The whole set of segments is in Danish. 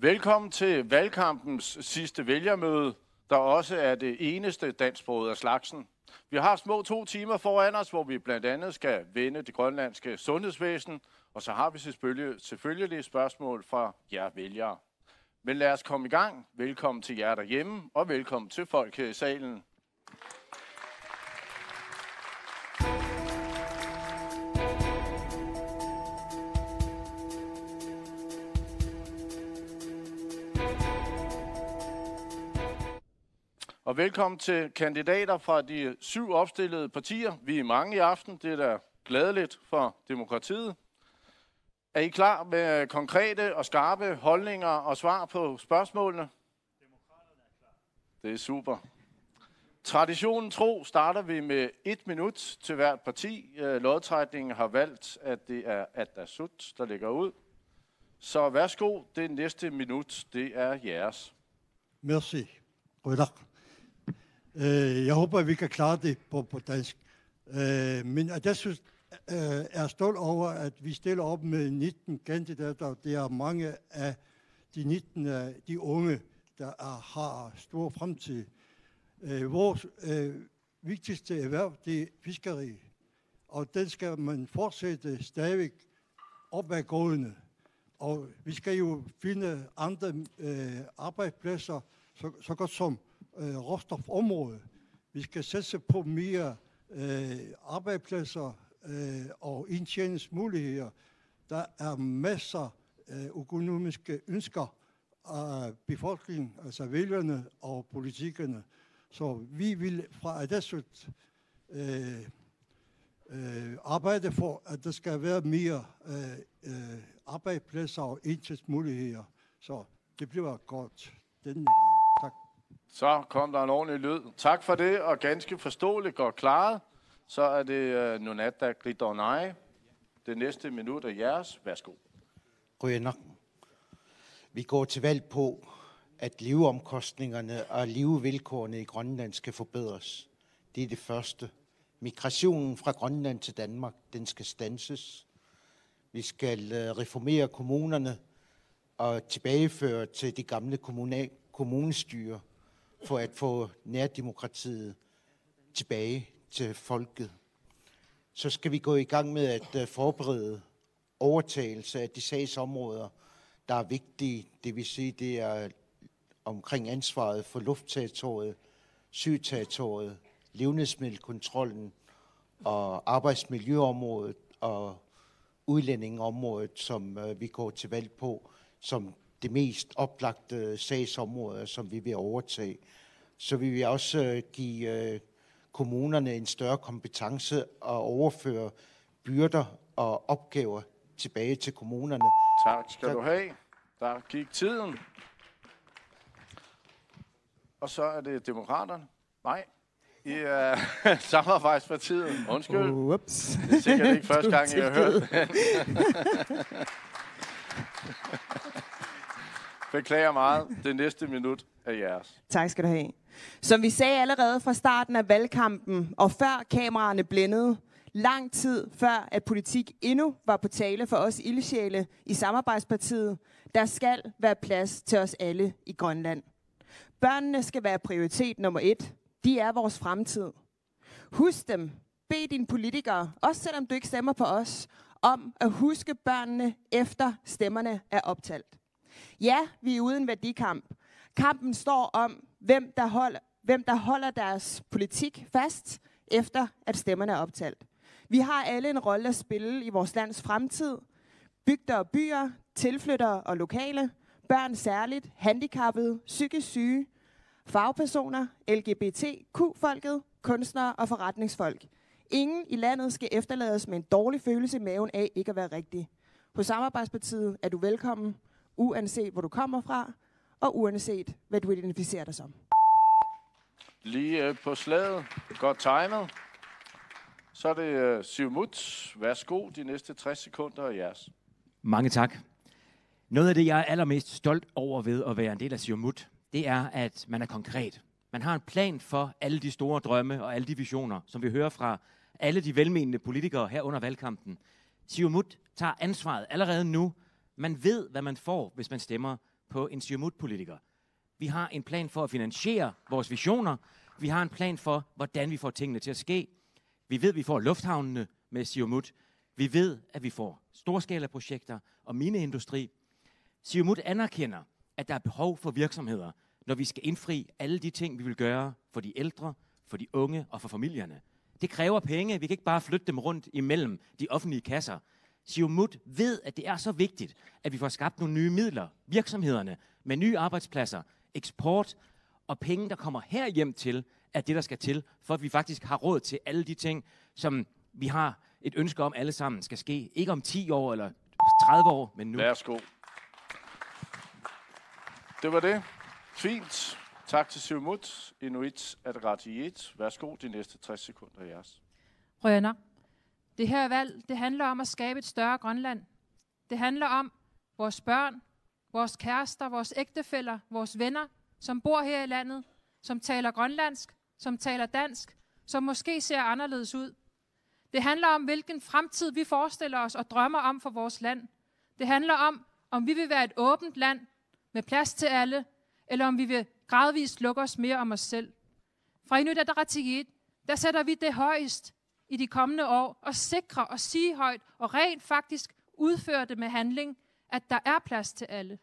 Velkommen til valgkampens sidste vælgermøde, der også er det eneste dansksprogede af slagsen. Vi har små 2 timer foran os, hvor vi blandt andet skal vende det grønlandske sundhedsvæsen, og så har vi selvfølgelig spørgsmål fra jer vælgere. Men lad os komme i gang. Velkommen til jer derhjemme, og velkommen til folk her i salen. Og velkommen til kandidater fra de 7 opstillede partier. Vi er mange i aften. Det er da glædeligt for demokratiet. Er I klar med konkrete og skarpe holdninger og svar på spørgsmålene? Demokraterne er klar. Det er super. Traditionen tro starter vi med 1 minut til hvert parti. Lodtrækningen har valgt, at det er Atassut, der ligger ud. Så værsgo, det næste minut, det er jeres. Merci. Jeg håber, at vi kan klare det på dansk. Men jeg synes, er stolt over, at vi stiller op med 19 kandidater. Det er mange af de 19 de unge, der har stor fremtid. Vores vigtigste erhverv, det er fiskeri. Og den skal man fortsætte stadig opadgående. Og vi skal jo finde andre arbejdspladser, så godt som råstofområdet. Vi skal sætte på mere arbejdspladser og indtjeningsmuligheder. Der er masser af økonomiske ønsker af befolkningen, altså vælgerne og politikerne. Så vi vil fra Atassut arbejde for, at der skal være mere arbejdspladser og indtjeningsmuligheder. Så det bliver godt denne gang. Tak. Så kom der en ordentlig lyd. Tak for det, og ganske forståeligt godt klaret. Så er det Nonata Glidonai. Det næste minut er jeres. Værsgo. Vi går til valg på, at leveomkostningerne og levevilkårene i Grønland skal forbedres. Det er det første. Migrationen fra Grønland til Danmark, den skal standses. Vi skal reformere kommunerne og tilbageføre til de gamle kommunestyre for at få nærdemokratiet tilbage til folket. Så skal vi gå i gang med at forberede overtagelse af de sagsområder, der er vigtige. Det vil sige, det er omkring ansvaret for luftterritoriet, søterritoriet, levnedsmiddelkontrollen og arbejdsmiljøområdet og udlændingeområdet, som vi går til valg på, som det mest oplagte sagsområder, som vi vil overtage. Så vil vi også give kommunerne en større kompetence og overføre byrder og opgaver tilbage til kommunerne. Tak skal du have. Der gik tiden. Og så er det Demokraterne. Nej, I er Samarbejdspartiet. Undskyld. Ups. Det er sikkert ikke første gang, I har hørt. Beklager meget. Det næste minut er jeres. Tak skal du have. Som vi sagde allerede fra starten af valgkampen, og før kameraerne blændede, lang tid før at politik endnu var på tale for os ildsjæle i Samarbejdspartiet, der skal være plads til os alle i Grønland. Børnene skal være prioritet nummer 1. De er vores fremtid. Husk dem. Bed dine politikere, også selvom du ikke stemmer på os, om at huske børnene efter stemmerne er optalt. Ja, vi er uden værdikamp. Kampen står om, hvem der holder deres politik fast, efter at stemmerne er optalt. Vi har alle en rolle at spille i vores lands fremtid. Bygder og byer, tilflyttere og lokale, børn særligt, handicappede, psykisk syge, fagpersoner, LGBTQ-folket, kunstnere og forretningsfolk. Ingen i landet skal efterlades med en dårlig følelse i maven af ikke at være rigtig. På Samarbejdspartiet er du velkommen, uanset hvor du kommer fra, og uanset hvad du identificerer dig som. Lige på slaget. Godt timet. Så er det Siumut. Værsgo, de næste 60 sekunder er jeres. Mange tak. Noget af det, jeg er allermest stolt over ved at være en del af Siumut, det er, at man er konkret. Man har en plan for alle de store drømme og alle de visioner, som vi hører fra alle de velmenende politikere her under valgkampen. Siumut tager ansvaret allerede nu. Man ved, hvad man får, hvis man stemmer på en Siumut-politiker. Vi har en plan for at finansiere vores visioner. Vi har en plan for, hvordan vi får tingene til at ske. Vi ved, at vi får lufthavnene med Siumut. Vi ved, at vi får storskalaprojekter og mineindustri. Siumut anerkender, at der er behov for virksomheder, når vi skal indfri alle de ting, vi vil gøre for de ældre, for de unge og for familierne. Det kræver penge. Vi kan ikke bare flytte dem rundt imellem de offentlige kasser. Siumut ved, at det er så vigtigt, at vi får skabt nogle nye midler, virksomhederne med nye arbejdspladser, eksport og penge, der kommer herhjem til, at det, der skal til, for at vi faktisk har råd til alle de ting, som vi har et ønske om alle sammen skal ske. Ikke om 10 år eller 30 år, men nu. Værsgo. Det var det. Fint. Tak til Siumut, Inuit Ataqatigiit. Værsgo, de næste 60 sekunder jeres. Rønner. Det her valg, det handler om at skabe et større Grønland. Det handler om vores børn, vores kærester, vores ægtefæller, vores venner, som bor her i landet, som taler grønlandsk, som taler dansk, som måske ser anderledes ud. Det handler om, hvilken fremtid vi forestiller os og drømmer om for vores land. Det handler om vi vil være et åbent land med plads til alle, eller om vi vil gradvist lukke os mere om os selv. Fra Inuit Ataqatigiit, der sætter vi det højst i de kommende år og sikrer og sige højt og rent faktisk udføre det med handling, at der er plads til alle.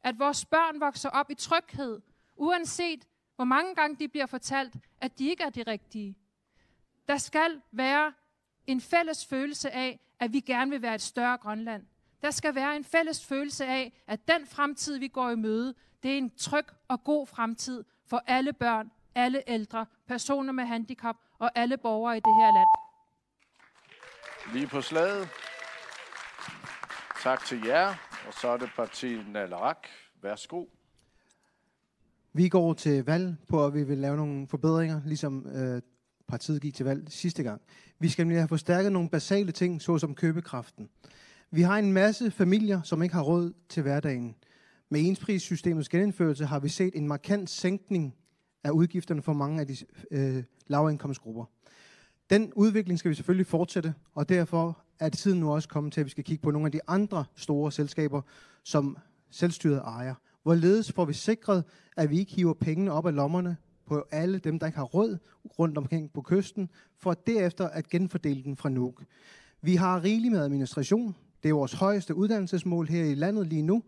At vores børn vokser op i tryghed, uanset hvor mange gange de bliver fortalt, at de ikke er de rigtige. Der skal være en fælles følelse af, at vi gerne vil være et større Grønland. Der skal være en fælles følelse af, at den fremtid, vi går i møde, det er en tryg og god fremtid for alle børn, alle ældre, personer med handicap og alle borgere i det her land. Lige på slaget. Tak til jer. Og så er det partiet Naleraq. Værsgo. Vi går til valg på, at vi vil lave nogle forbedringer, ligesom partiet gik til valg sidste gang. Vi skal have forstærket nogle basale ting, såsom købekraften. Vi har en masse familier, som ikke har råd til hverdagen. Med ensprissystemets genindførelse har vi set en markant sænkning af udgifterne for mange af de lavindkomstgrupper. Den udvikling skal vi selvfølgelig fortsætte, og derfor er tiden nu også kommet til, at vi skal kigge på nogle af de andre store selskaber, som selvstyret ejer. Hvorledes får vi sikret, at vi ikke hiver pengene op af lommerne på alle dem, der ikke har råd rundt omkring på kysten, for derefter at genfordele den fra Nuuk. Vi har rigeligt med administration. Det er vores højeste uddannelsesmål her i landet lige nu,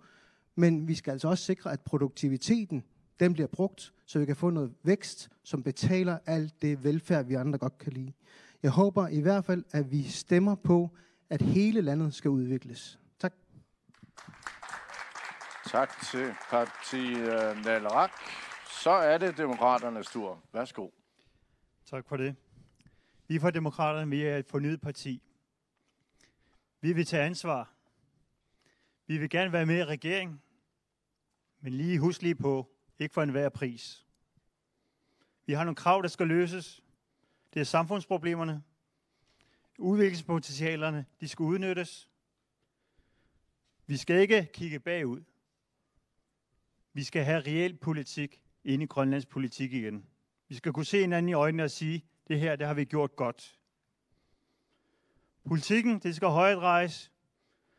men vi skal altså også sikre, at produktiviteten den bliver brugt, så vi kan få noget vækst, som betaler alt det velfærd, vi andre godt kan lide. Jeg håber i hvert fald, at vi stemmer på, at hele landet skal udvikles. Tak. Tak til partiet Naleraq. Så er det Demokraternes tur. Værsgo. Tak for det. Vi fra Demokraterne, vi er et fornyet parti. Vi vil tage ansvar. Vi vil gerne være med i regeringen, men husk lige på, ikke for enhver pris. Vi har nogle krav, der skal løses. Det er samfundsproblemerne. Udviklingspotentialerne, de skal udnyttes. Vi skal ikke kigge bagud. Vi skal have reel politik ind i Grønlands politik igen. Vi skal kunne se hinanden i øjnene og sige, det her, det har vi gjort godt. Politikken, det skal højdrejes,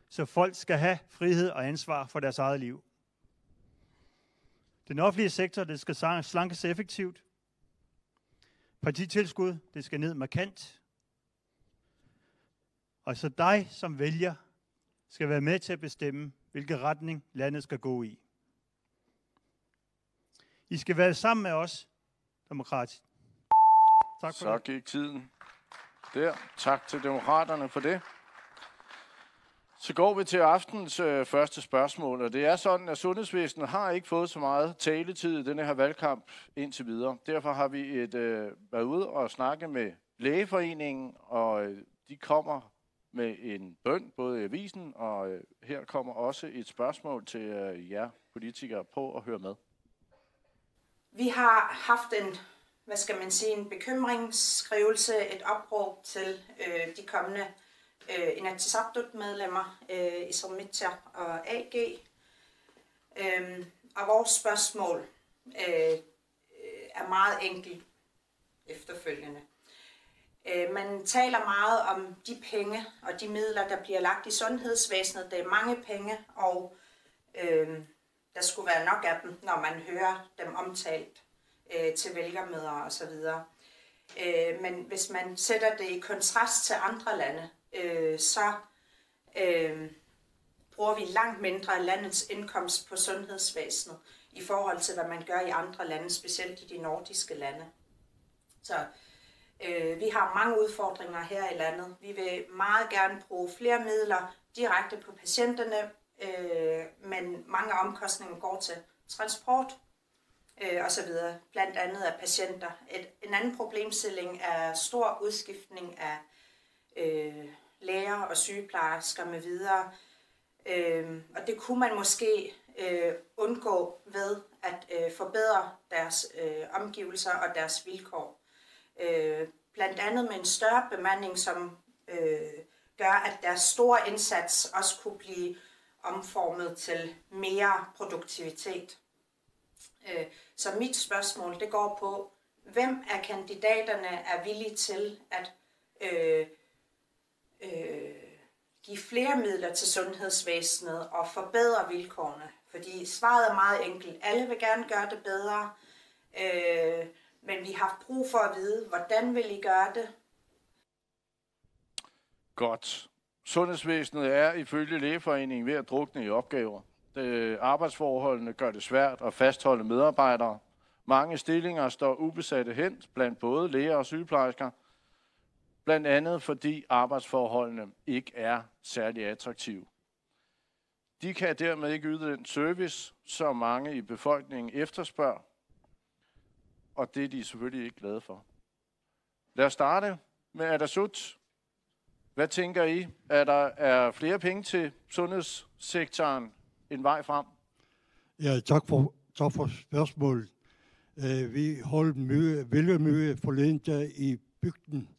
så folk skal have frihed og ansvar for deres eget liv. Den offentlige sektor, det skal slankes effektivt. Partitilskud, det skal ned markant. Og så dig som vælger skal være med til at bestemme, hvilken retning landet skal gå i. I skal være sammen med os, demokratisk. Tak for så det. Gik tiden der. Tak til Demokraterne for det. Så går vi til aftens første spørgsmål, og det er sådan, at sundhedsvæsenet har ikke fået så meget taletid i denne her valgkamp indtil videre. Derfor har vi været ude og snakke med Lægeforeningen, og de kommer med en bøn, både i avisen, og her kommer også et spørgsmål til jer politikere på at høre med. Vi har haft en bekymringsskrivelse, et opråb til de kommende Inatsisartut-medlemmer i Sarmitsja og AG. Og vores spørgsmål er meget enkelt efterfølgende. Man taler meget om de penge og de midler, der bliver lagt i sundhedsvæsenet. Det er mange penge, og der skulle være nok af dem, når man hører dem omtalt til vælgermøder osv. Men hvis man sætter det i kontrast til andre lande, så bruger vi langt mindre af landets indkomst på sundhedsvæsenet i forhold til, hvad man gør i andre lande, specielt i de nordiske lande. Så vi har mange udfordringer her i landet. Vi vil meget gerne bruge flere midler direkte på patienterne, men mange af omkostningerne går til transport og så videre, blandt andet af patienter. En anden problemstilling er stor udskiftning af læger og sygeplejersker med videre. Og det kunne man måske undgå ved at forbedre deres omgivelser og deres vilkår. Blandt andet med en større bemanding, som gør, at deres store indsats også kunne blive omformet til mere produktivitet. Så mit spørgsmål, det går på, hvem af kandidaterne er villige til at give flere midler til sundhedsvæsenet og forbedre vilkårene? Fordi svaret er meget enkelt. Alle vil gerne gøre det bedre, men vi har brug for at vide, hvordan vil I gøre det? Godt. Sundhedsvæsenet er ifølge Lægeforeningen ved at drukne i opgaver. Arbejdsforholdene gør det svært at fastholde medarbejdere. Mange stillinger står ubesatte hen blandt både læger og sygeplejersker, blandt andet fordi arbejdsforholdene ikke er særlig attraktive. De kan dermed ikke yde den service, som mange i befolkningen efterspørger, og det er de selvfølgelig ikke glade for. Lad os starte med Atassut. Hvad tænker I? Er flere penge til sundhedssektoren en vej frem? Ja, tak for spørgsmålet. Vi holdt vælgermøde forleden dag i bygden,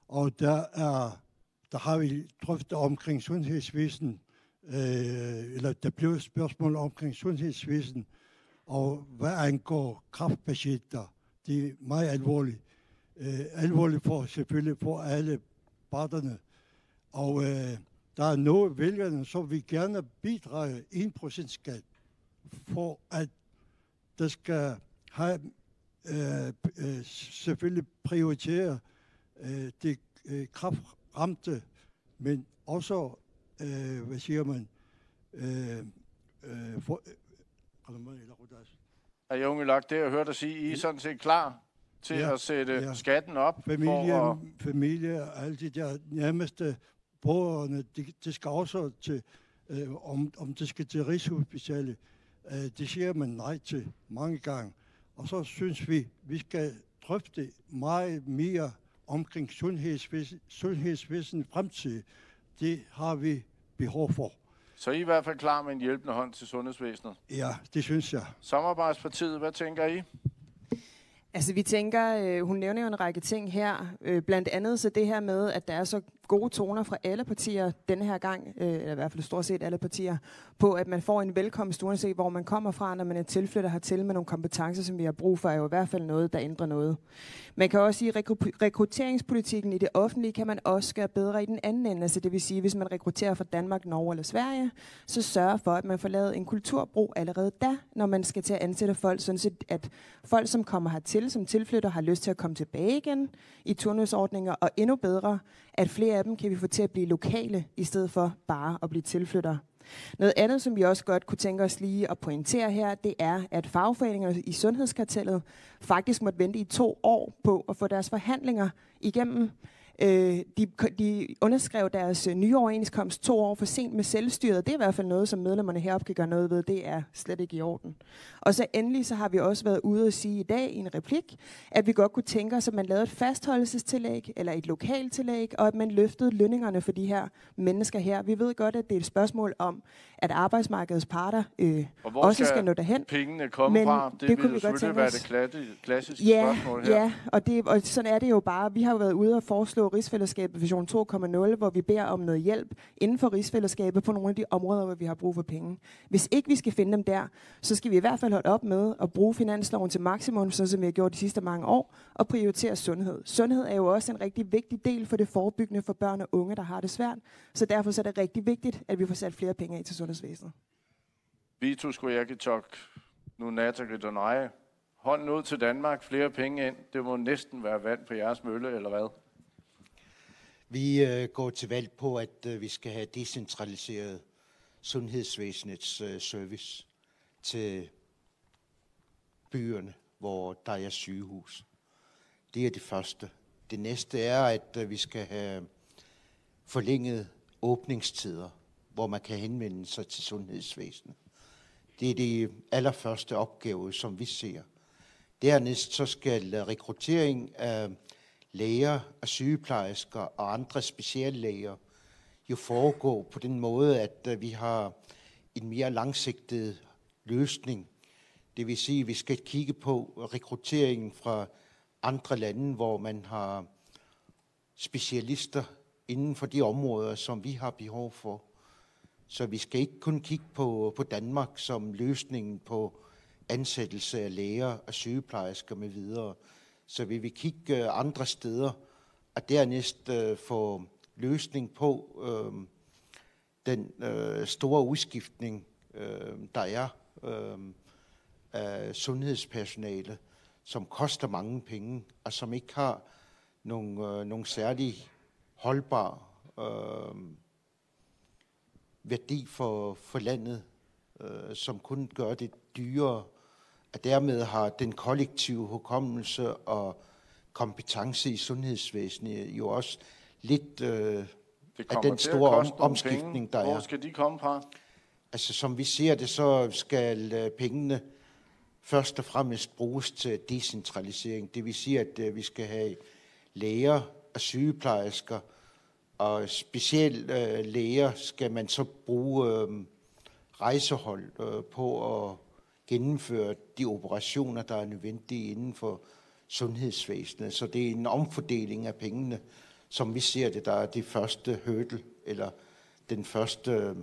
og der har vi drøftet omkring sundhedsvæsen, eller der blev spørgsmål omkring sundhedsvæsen, og hvad angår kræftpatienter, det er meget alvorligt. Alvorligt selvfølgelig for alle parterne. Og der er nogle vælgerne, som vi gerne bidrage 1% skat, for at der skal have selvfølgelig prioritere det kræftramte, men også, hvad siger man, Junge Lak, det jeg hørte dig sige, I er sådan set klar til at sætte skatten op? Familie og alle de der nærmeste borgerne, det skal også til, om det skal til Rigshospitalet, det siger man nej til mange gange. Og så synes vi skal drøfte meget mere omkring sundhedsvæsen fremtid. Det har vi behov for. Så I er i hvert fald klar med en hjælpende hånd til sundhedsvæsenet? Ja, det synes jeg. Samarbejdspartiet, hvad tænker I? Altså vi tænker, hun nævner jo en række ting her, blandt andet så det her med, at der er så gode toner fra alle partier denne her gang, eller i hvert fald stort set alle partier, på at man får en velkomst uanset hvor man kommer fra, når man er tilflytter hertil med nogle kompetencer, som vi har brug for, er jo i hvert fald noget, der ændrer noget. Man kan også sige, at rekrutteringspolitikken i det offentlige kan man også gøre bedre i den anden ende. Altså det vil sige, hvis man rekrutterer fra Danmark, Norge eller Sverige, så sørger for, at man får lavet en kulturbro allerede da, når man skal til at ansætte folk, sådan at folk, som kommer hertil som tilflytter, har lyst til at komme tilbage igen i turnusordninger, og endnu bedre, at flere af dem kan vi få til at blive lokale, i stedet for bare at blive tilflyttere. Noget andet, som vi også godt kunne tænke os lige at pointere her, det er, at fagforeningerne i Sundhedskartellet faktisk måtte vente i 2 år på at få deres forhandlinger igennem. De underskrev deres nye overenskomst 2 år for sent med selvstyret. Det er i hvert fald noget, som medlemmerne heroppe kan gøre noget ved. Det er slet ikke i orden. Og så endelig så har vi også været ude at sige i dag i en replik, at vi godt kunne tænke os, at man lavede et fastholdelsestillæg eller et lokaltillæg, og at man løftede lønningerne for de her mennesker her. Vi ved godt, at det er et spørgsmål om, at arbejdsmarkedets parter også skal nå derhen. Pengene komme fra? Det vil jo selvfølgelig være det klassiske spørgsmål her. Ja, og sådan er det jo bare. Vi har jo været ude og foreslå rigsfællesskabet version 2.0, hvor vi beder om noget hjælp inden for rigsfællesskabet på nogle af de områder, hvor vi har brug for penge. Hvis ikke vi skal finde dem der, så skal vi i hvert fald holde op med at bruge finansloven til maksimum, sådan som vi har gjort de sidste mange år, og prioritere sundhed. Sundhed er jo også en rigtig vigtig del for det forebyggende for børn og unge, der har det svært. Så derfor så er det rigtig vigtigt, at vi får sat flere penge af til sundhedsvæsenet. Vitus Kujakitok, nu Natagridonaj. Hånden ud til Danmark, flere penge ind. Det må næsten være vand på jeres mølle, eller hvad? Vi går til valg på, at vi skal have decentraliseret sundhedsvæsenets service til byerne, hvor der er sygehus. Det er det første. Det næste er, at vi skal have forlænget åbningstider, hvor man kan henvende sig til sundhedsvæsenet. Det er det allerførste opgave, som vi ser. Dernæst så skal rekruttering af læger og sygeplejersker og andre speciallæger jo foregå på den måde, at vi har en mere langsigtet løsning. Det vil sige, at vi skal kigge på rekrutteringen fra andre lande, hvor man har specialister inden for de områder, som vi har behov for. Så vi skal ikke kun kigge på Danmark som løsningen på ansættelse af læger og sygeplejersker med videre. Så vi vil kigge andre steder, og dernæst få løsning på den store udskiftning, der er af sundhedspersonale, som koster mange penge, og som ikke har nogen særlig holdbar værdi for landet, som kun gør det dyrere, og dermed har den kollektive hukommelse og kompetence i sundhedsvæsenet jo også lidt af den store omskiftning, der er. Hvor skal de komme fra? Altså som vi ser det, så skal pengene først og fremmest bruges til decentralisering. Det vil sige, at vi skal have læger og sygeplejersker, og specielt læger skal man så bruge rejsehold på at gennemføre de operationer, der er nødvendige inden for sundhedsvæsenet. Så det er en omfordeling af pengene, som vi ser det, der er det første hurdle, eller den første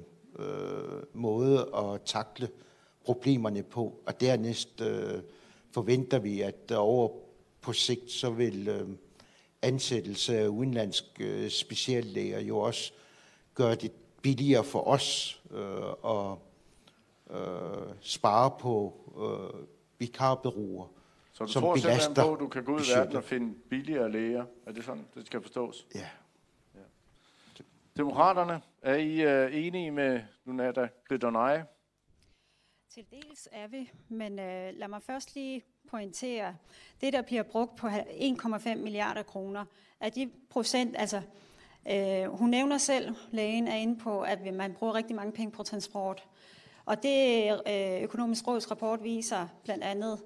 måde at takle problemerne på. Og dernæst forventer vi, at over på sigt, så vil ansættelse af udenlandske speciallæger jo også gøre det billigere for os at spare på vikarbureauer, så du som tror belaster simpelthen på, at du kan gå ud i budgettet. verden og finde billigere læger? Er det sådan, det skal forstås? Ja. Demokraterne, er I enige med Natagridonaj? Til dels er vi, men lad mig først lige pointere, det der bliver brugt på 1,5 milliarder kroner, at de procent, altså hun nævner selv, lægen er inde på, at man bruger rigtig mange penge på transport. Og det økonomisk råds rapport viser blandt andet,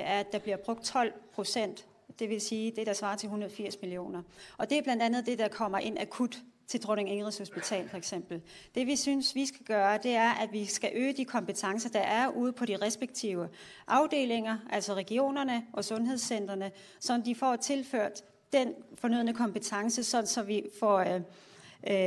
at der bliver brugt 12%, det vil sige det, der svarer til 180 millioner. Og det er blandt andet det, der kommer ind akut til Dronning Ingrids Hospital for eksempel. Det vi synes, vi skal gøre, det er, at vi skal øge de kompetencer, der er ude på de respektive afdelinger, altså regionerne og sundhedscentrene, så de får tilført den fornødne kompetence, så vi får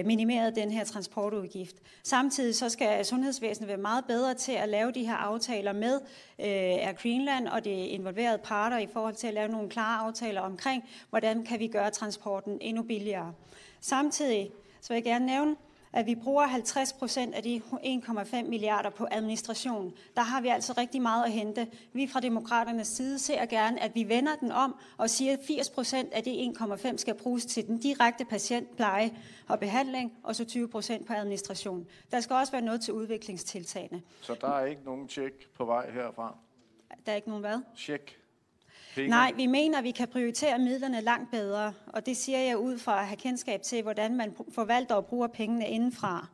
minimeret den her transportudgift. Samtidig så skal sundhedsvæsenet være meget bedre til at lave de her aftaler med Air Greenland og de involverede parter i forhold til at lave nogle klare aftaler omkring, hvordan kan vi gøre transporten endnu billigere. Samtidig så vil jeg gerne nævne, at vi bruger 50% af de 1,5 milliarder på administration. Der har vi altså rigtig meget at hente. Vi fra Demokraternes side ser gerne, at vi vender den om og siger, at 80% af de 1,5 skal bruges til den direkte patientpleje og behandling, og så 20% på administration. Der skal også være noget til udviklingstiltagene. Så der er ikke nogen tjek på vej herfra? Der er ikke nogen hvad? Tjek. Nej, vi mener, at vi kan prioritere midlerne langt bedre, og det siger jeg ud fra at have kendskab til, hvordan man forvalter og bruger pengene indenfra.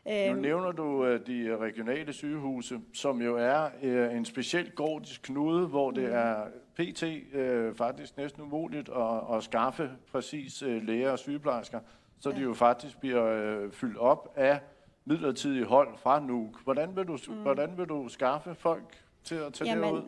Nu nævner du de regionale sygehuse, som jo er en speciel gordisk knude, hvor det er pt. Faktisk næsten umuligt at skaffe præcis læger og sygeplejersker, så de jo faktisk bliver fyldt op af midlertidige hold fra Nuuk. Hvordan vil du skaffe folk til at tage det ud?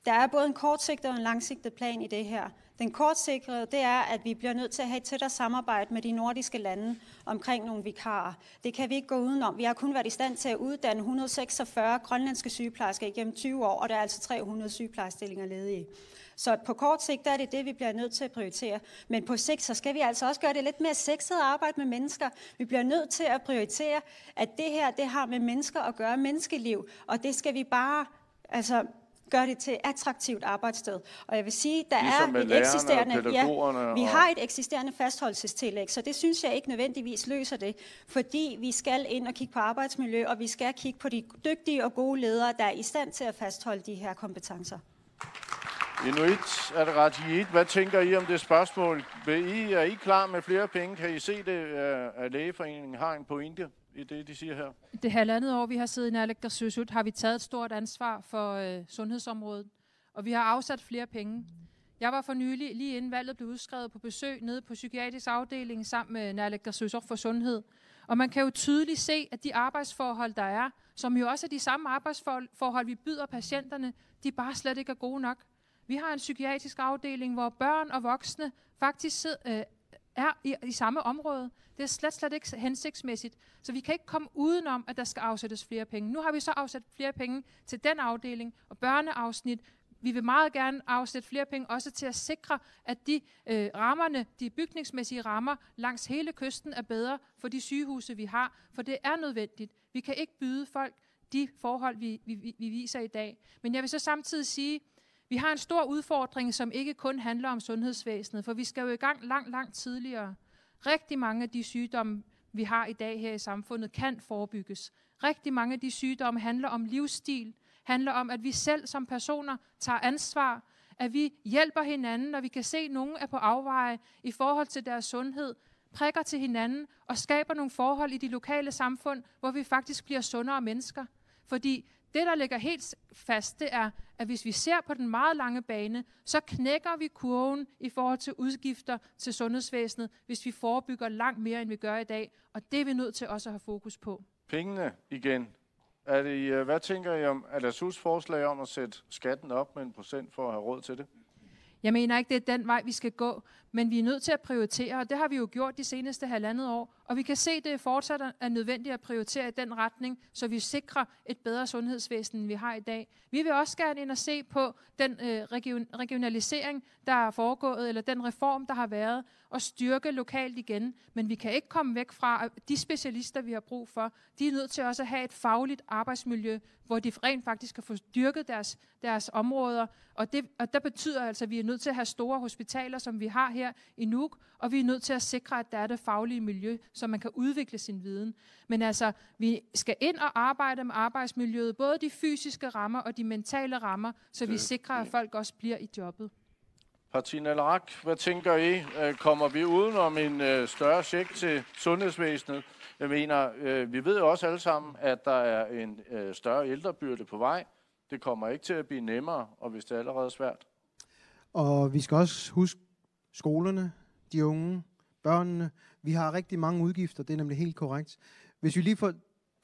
Der er både en kortsigtet og en langsigtet plan i det her. Den kortsigtede, det er, at vi bliver nødt til at have et tættere samarbejde med de nordiske lande omkring nogle vikarer. Det kan vi ikke gå udenom. Vi har kun været i stand til at uddanne 146 grønlandske sygeplejersker igennem 20 år, og der er altså 300 sygeplejerstillinger ledige. Så på kort sigt er det, vi bliver nødt til at prioritere. Men på sigt, så skal vi altså også gøre det lidt mere sexet at arbejde med mennesker. Vi bliver nødt til at prioritere, at det her, det har med mennesker at gøre, menneskeliv, og det skal vi bare gøre det til et attraktivt arbejdssted. Og jeg vil sige, der ligesom er et eksisterende, vi og... har et eksisterende fastholdelsestillæg, så det synes jeg ikke nødvendigvis løser det, fordi vi skal ind og kigge på arbejdsmiljø, og vi skal kigge på de dygtige og gode ledere, der er i stand til at fastholde de her kompetencer. Inuit Ataqatigiit, hvad tænker I om det spørgsmål? Er I klar med flere penge? Kan I se det, at Lægeforeningen har en pointe i det, de siger her? Det halvandet år, vi har siddet i naalakkersuisut, har vi taget et stort ansvar for sundhedsområdet, og vi har afsat flere penge. Jeg var for nylig, lige inden valget blev udskrevet, på besøg nede på psykiatrisk afdeling sammen med naalakkersuisut for sundhed. Og man kan jo tydeligt se, at de arbejdsforhold, der er, som jo også er de samme arbejdsforhold, vi byder patienterne, de bare slet ikke er gode nok. Vi har en psykiatrisk afdeling, hvor børn og voksne faktisk er i samme område. Det er slet ikke hensigtsmæssigt. Så vi kan ikke komme udenom, at der skal afsættes flere penge. Nu har vi så afsat flere penge til den afdeling og børneafsnit. Vi vil meget gerne afsætte flere penge også til at sikre, at de bygningsmæssige rammer langs hele kysten er bedre for de sygehuse, vi har. For det er nødvendigt. Vi kan ikke byde folk de forhold, vi viser i dag. Men jeg vil så samtidig sige, vi har en stor udfordring, som ikke kun handler om sundhedsvæsenet, for vi skal jo i gang langt tidligere. Rigtig mange af de sygdomme, vi har i dag her i samfundet, kan forebygges. Rigtig mange af de sygdomme handler om livsstil, handler om, at vi selv som personer tager ansvar, at vi hjælper hinanden, når vi kan se, at nogen er på afveje i forhold til deres sundhed, prikker til hinanden og skaber nogle forhold i de lokale samfund, hvor vi faktisk bliver sundere mennesker. Fordi det, der ligger helt fast, det er, at hvis vi ser på den meget lange bane, så knækker vi kurven i forhold til udgifter til sundhedsvæsenet, hvis vi forebygger langt mere, end vi gør i dag. Og det er vi nødt til også at have fokus på. Pengene igen. Hvad tænker I om Atasus forslag om at sætte skatten op med 1% for at have råd til det? Jeg mener ikke, det er den vej, vi skal gå, men vi er nødt til at prioritere, og det har vi jo gjort de seneste halvandet år. Og vi kan se, at det fortsat er nødvendigt at prioritere i den retning, så vi sikrer et bedre sundhedsvæsen, end vi har i dag. Vi vil også gerne ind og se på den regionalisering, der er foregået, eller den reform, der har været, og styrke lokalt igen. Men vi kan ikke komme væk fra, at de specialister, vi har brug for, de er nødt til også at have et fagligt arbejdsmiljø, hvor de rent faktisk kan få styrket deres områder. Og der betyder altså, at vi er nødt til at have store hospitaler, som vi har her i Nuuk, og vi er nødt til at sikre, at der er det faglige miljø, så man kan udvikle sin viden. Men altså, vi skal ind og arbejde med arbejdsmiljøet, både de fysiske rammer og de mentale rammer, så vi sikrer, at folk også bliver i jobbet. Partii Naleraq, hvad tænker I? Kommer vi udenom en større check til sundhedsvæsenet? Jeg mener, vi ved jo også alle sammen, at der er en større ældrebyrde på vej. Det kommer ikke til at blive nemmere, og hvis det er allerede svært. Og vi skal også huske skolerne, de unge, børnene. Vi har rigtig mange udgifter, det er nemlig helt korrekt. Hvis vi lige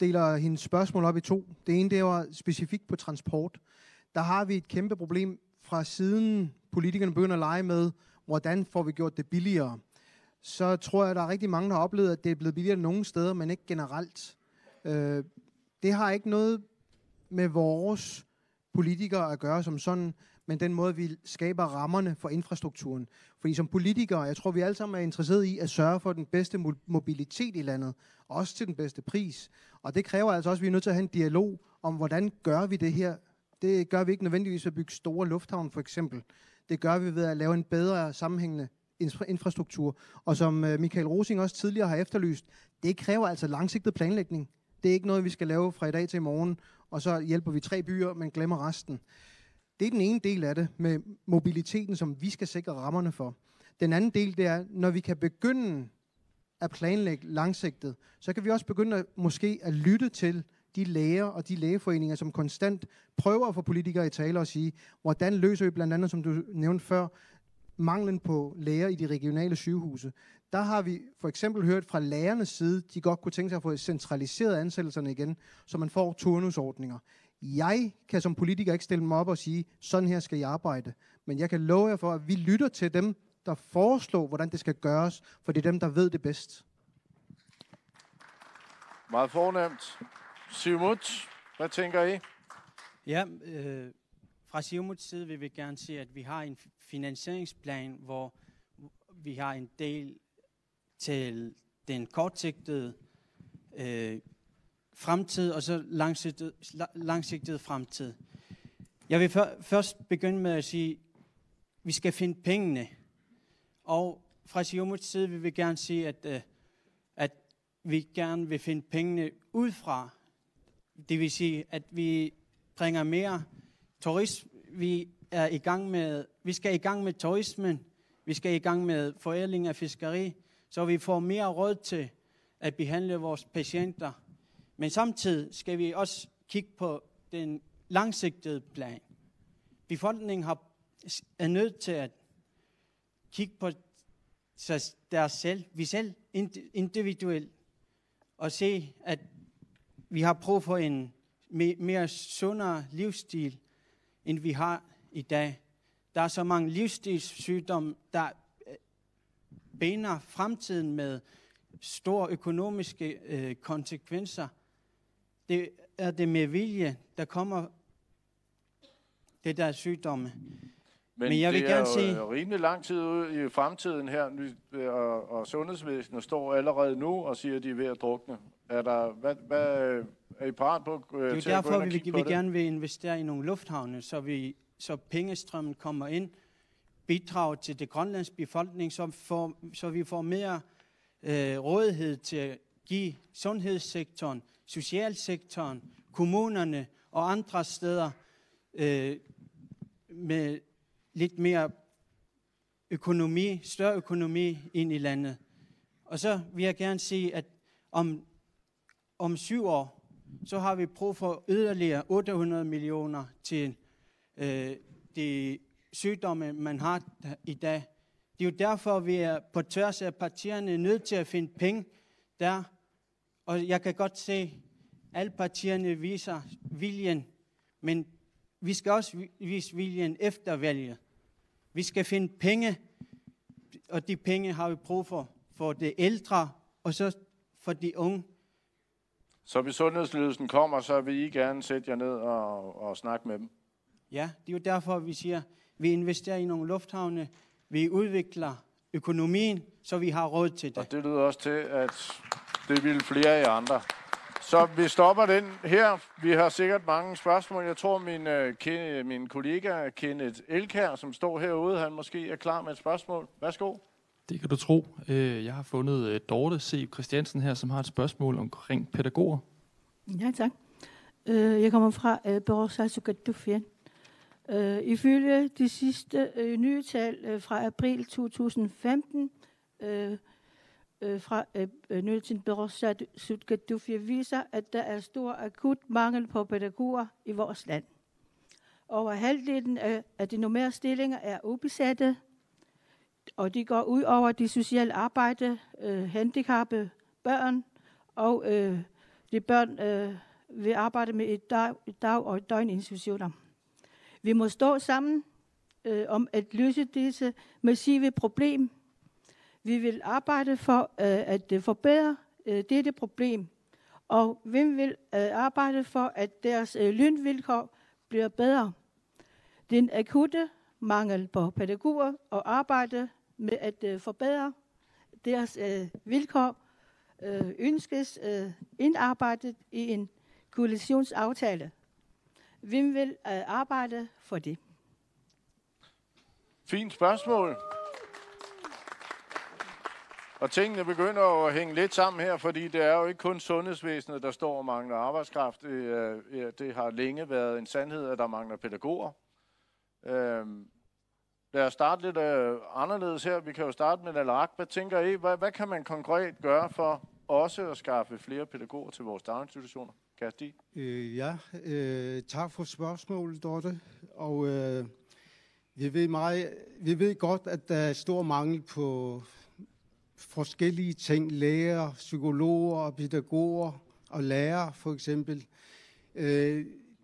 deler hendes spørgsmål op i to. Det ene, det var specifikt på transport. Der har vi et kæmpe problem fra siden politikerne begynder at lege med, hvordan får vi gjort det billigere. Så tror jeg, der er rigtig mange, der har oplevet, at det er blevet billigere nogle steder, men ikke generelt. Det har ikke noget med vores politikere at gøre som sådan, men den måde, vi skaber rammerne for infrastrukturen. Fordi som politikere, jeg tror, vi alle sammen er interesseret i at sørge for den bedste mobilitet i landet, også til den bedste pris. Og det kræver altså også, at vi er nødt til at have en dialog om, hvordan gør vi det her. Det gør vi ikke nødvendigvis ved at bygge store lufthavne, for eksempel. Det gør vi ved at lave en bedre sammenhængende infrastruktur. Og som Michael Rosing også tidligere har efterlyst, det kræver altså langsigtet planlægning. Det er ikke noget, vi skal lave fra i dag til i morgen, og så hjælper vi 3 byer, men glemmer resten. Det er den ene del af det, med mobiliteten, som vi skal sikre rammerne for. Den anden del, det er, når vi kan begynde at planlægge langsigtet, så kan vi også begynde måske at lytte til de læger og de lægeforeninger, som konstant prøver at få politikere i tale og sige, hvordan løser vi blandt andet, som du nævnte før, manglen på læger i de regionale sygehuse. Der har vi for eksempel hørt fra lægernes side, de godt kunne tænke sig at få centraliseret ansættelserne igen, så man får turnusordninger. Jeg kan som politiker ikke stille mig op og sige, sådan her skal I arbejde. Men jeg kan love jer for, at vi lytter til dem, der foreslår, hvordan det skal gøres, for det er dem, der ved det bedst. Meget fornemt. Siumut, hvad tænker I? Ja, fra Siumuts side vil vi gerne se, at vi har en finansieringsplan, hvor vi har en del til den kortsigtede fremtid, og så langsigtet fremtid. Jeg vil først begynde med at sige, at vi skal finde pengene. Og fra Siumuts side vil vi gerne sige, at vi gerne vil finde pengene udefra. Det vil sige, at vi bringer mere turisme. Vi skal i gang med turismen. Vi skal i gang med forædling af fiskeri, så vi får mere råd til at behandle vores patienter. Men samtidig skal vi også kigge på den langsigtede plan. Befolkningen er nødt til at kigge på deres selv, vi selv individuelt, og se, at vi har brug for en mere sundere livsstil, end vi har i dag. Der er så mange livsstilssygdomme, der binder fremtiden med store økonomiske konsekvenser. Det er det med vilje, der kommer det der sygdomme. Men jeg vil det gerne er jo rimelig lang tid ude i fremtiden her, og sundhedsvæsenet står allerede nu og siger, at de er ved at drukne. Hvad er I parat på til at gå ind og kigge på det? Det er derfor, vi gerne vil investere i nogle lufthavne, så pengestrømmen kommer ind, bidrager til det grønlandske befolkning, så vi får mere rådighed til at give sundhedssektoren, socialsektoren, kommunerne og andre steder med lidt mere økonomi, større økonomi ind i landet. Og så vil jeg gerne sige, at om 7 år, så har vi brug for yderligere 800 millioner til de sygdomme, man har i dag. Det er jo derfor, vi er på tværs af partierne nødt til at finde penge der. Og jeg kan godt se, at alle partierne viser viljen, men vi skal også vise viljen efter valget. Vi skal finde penge, og de penge har vi brug for de ældre, og så for de unge. Så hvis sundhedsledelsen kommer, så vil I gerne sætte jer ned og snakke med dem? Ja, det er jo derfor, vi siger, at vi investerer i nogle lufthavne, vi udvikler økonomien, så vi har råd til det. Og det lyder også til, at det vil flere af andre. Så vi stopper den her. Vi har sikkert mange spørgsmål. Jeg tror, min kollega Kenneth Elkær, som står herude, han måske er klar med et spørgsmål. Værsgo. Det kan du tro. Jeg har fundet Dorte C. Christiansen her, som har et spørgsmål omkring pædagoger. Ja, tak. Jeg kommer fra Borgersalsugatufien. Ifølge de sidste nye tal fra april 2015 fra Nøltin Borgersalsugatufien viser, at der er stor akut mangel på pædagoger i vores land. Over halvdelen af de normerede stillinger er ubesatte, og de går ud over de sociale arbejde, handicappede børn og de børn vi arbejder med i dag- og døgninstitutioner. Vi må stå sammen om at løse disse massive problem. Vi vil arbejde for at forbedre dette problem, og hvem vil arbejde for, at deres lønvilkår bliver bedre. Den akutte mangel på pædagoger og arbejde med at forbedre deres vilkår ønskes indarbejdet i en koalitionsaftale. Hvem vil arbejde for det? Fint spørgsmål. Og tingene begynder at hænge lidt sammen her, fordi det er jo ikke kun sundhedsvæsenet, der står og mangler arbejdskraft. Det har længe været en sandhed, at der mangler pædagoger. Lad os starte lidt anderledes her. Vi kan jo starte med Naleraq. Hvad tænker I? Hvad kan man konkret gøre for også at skaffe flere pædagoger til vores daginstitutioner? Kasti? Tak for spørgsmålet, Dorte. Og vi ved godt, at der er stor mangel på forskellige ting. Læger, psykologer, pædagoger og lærere for eksempel.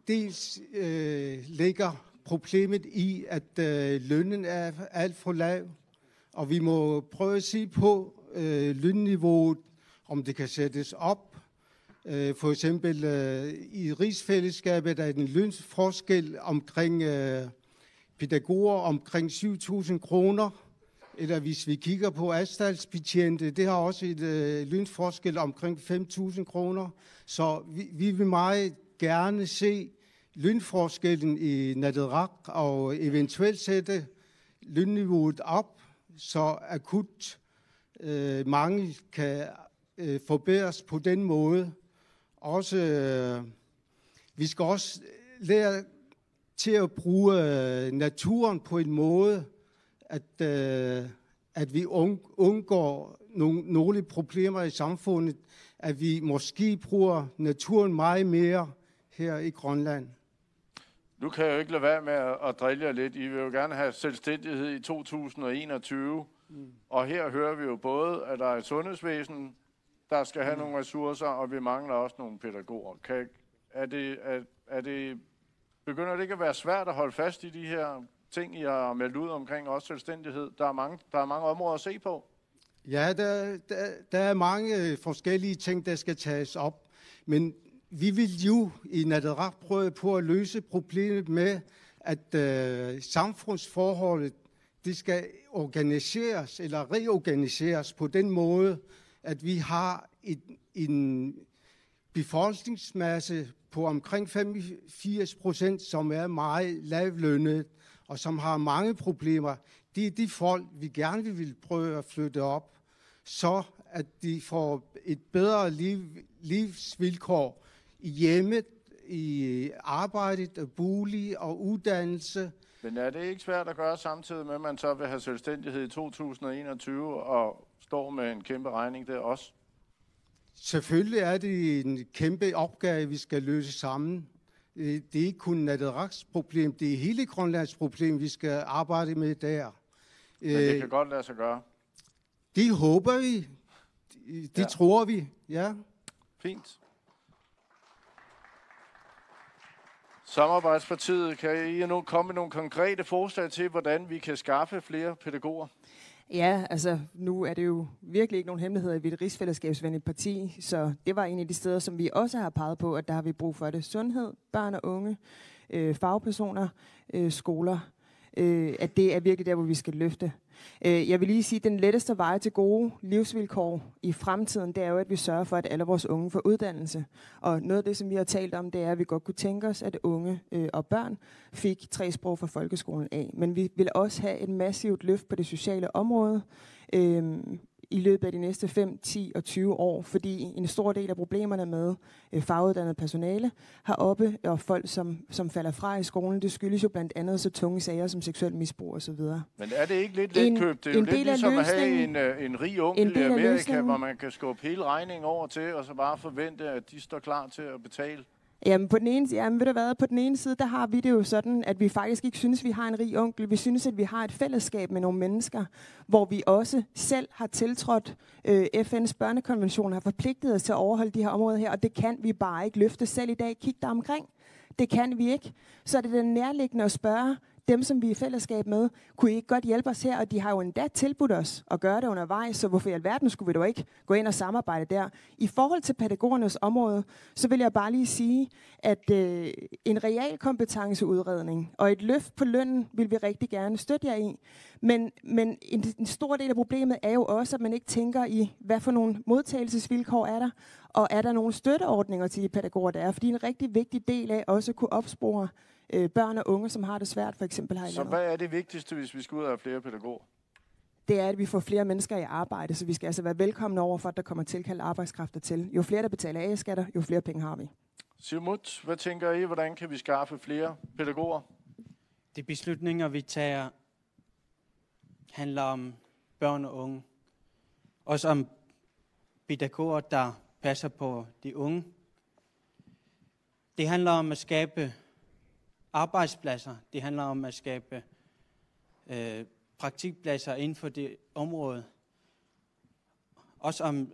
dels ligger problemet i, at lønnen er alt for lav, og vi må prøve at se på lønniveauet, om det kan sættes op. For eksempel i rigsfællesskabet er den lønforskel omkring pædagoger omkring 7.000 kroner, eller hvis vi kigger på anstaltsbetjente, det har også et lønforskel omkring 5.000 kroner. Så vi vil meget gerne se lønforskellen i Naderak og eventuelt sætte lønniveauet op, så akut mangel kan forbedres på den måde. Også, vi skal også lære til at bruge naturen på en måde, at vi undgår nogle problemer i samfundet, at vi måske bruger naturen meget mere her i Grønland. Nu kan jeg jo ikke lade være med at drille jer lidt. I vil jo gerne have selvstændighed i 2021. Og her hører vi jo både, at der er et sundhedsvæsen, der skal have nogle ressourcer, og vi mangler også nogle pædagoger. Begynder det ikke at være svært at holde fast i de her ting, I har meldt ud omkring også selvstændighed? Der er mange områder at se på. Ja, der er mange forskellige ting, der skal tages op. Men vi vil jo i Naderak prøve på at løse problemet med, at samfundsforholdet det skal organiseres eller reorganiseres på den måde, at vi har en befolkningsmasse på omkring 85%, som er meget lavlønnet og som har mange problemer. Det er de folk, vi gerne vil prøve at flytte op, så at de får et bedre livsvilkår i hjemmet, i arbejdet, bolig og uddannelse. Men er det ikke svært at gøre samtidig med, at man så vil have selvstændighed i 2021 og står med en kæmpe regning der også? Selvfølgelig er det en kæmpe opgave, vi skal løse sammen. Det er ikke kun Naderaks problem, det er hele Grønlands problem, vi skal arbejde med der. Men det kan godt lade sig gøre. Det håber vi. Det tror vi, ja. Fint. Samarbejdspartiet, kan I nu komme med nogle konkrete forslag til, hvordan vi kan skaffe flere pædagoger? Ja, altså nu er det jo virkelig ikke nogen hemmelighed, at vi er et rigsfællesskabsvenligt parti, så det var en af de steder, som vi også har peget på, at der har vi brug for det. Sundhed, børn og unge, fagpersoner, skoler, at det er virkelig der, hvor vi skal løfte. Jeg vil lige sige, at den letteste vej til gode livsvilkår i fremtiden, det er jo, at vi sørger for, at alle vores unge får uddannelse. Og noget af det, som vi har talt om, det er, at vi godt kunne tænke os, at unge og børn fik 3 sprog fra folkeskolen af. Men vi vil også have et massivt løft på det sociale område i løbet af de næste 5, 10 og 20 år, fordi en stor del af problemerne med faguddannet personale heroppe, og folk, som falder fra i skolen, det skyldes jo blandt andet så tunge sager som seksuel misbrug osv. Men er det ikke lidt letkøbt? Det er jo lidt ligesom at have en rig onkel i Amerika, hvor man kan skubbe hele regningen over til, og så bare forvente, at de står klar til at betale. Jamen, på den ene side, der har vi det jo sådan, at vi faktisk ikke synes, vi har en rig onkel. Vi synes, at vi har et fællesskab med nogle mennesker, hvor vi også selv har tiltrådt FN's børnekonvention, har forpligtet os til at overholde de her områder her, og det kan vi bare ikke løfte selv i dag. Kig der omkring. Det kan vi ikke. Så er det den nærliggende at spørge dem, som vi er i fællesskab med, kunne I ikke godt hjælpe os her? Og de har jo endda tilbudt os at gøre det undervejs, så hvorfor i alverden skulle vi dog ikke gå ind og samarbejde der? I forhold til pædagogernes område, så vil jeg bare lige sige, at en realkompetenceudredning og et løft på lønnen vil vi rigtig gerne støtte jer i. Men en stor del af problemet er jo også, at man ikke tænker i, hvad for nogle modtagelsesvilkår er der, og er der nogle støtteordninger til de pædagoger, der er? Fordi en rigtig vigtig del af også at kunne opspore børn og unge, som har det svært, for eksempel her i landet. Så hvad er det vigtigste, hvis vi skal ud af have flere pædagoger? Det er, at vi får flere mennesker i arbejde, så vi skal altså være velkomne over for, at der kommer tilkaldt arbejdskrafter til. Jo flere, der betaler A-skatter, jo flere penge har vi. Siumut, hvad tænker I? Hvordan kan vi skaffe flere pædagoger? De beslutninger, vi tager, handler om børn og unge. Også om pædagoger, der passer på de unge. Det handler om at skabe arbejdspladser. Det handler om at skabe praktikpladser inden for det område. Også om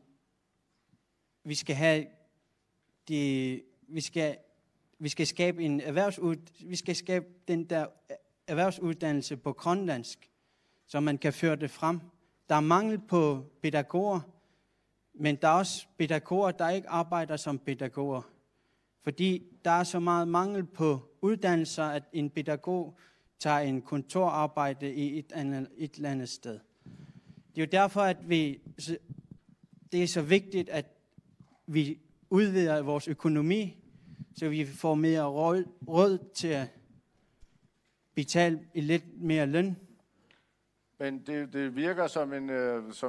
vi vi skal skabe den der erhvervsuddannelse på grønlandsk, så man kan føre det frem. Der er mangel på pædagoger, men der er også pædagoger, der ikke arbejder som pædagoger. Fordi der er så meget mangel på uddannelser, at en pædagog tager en kontorarbejde i et eller andet sted. Det er jo derfor, at det er så vigtigt, at vi udvider vores økonomi, så vi får mere råd til at betale lidt mere løn. Men det virker som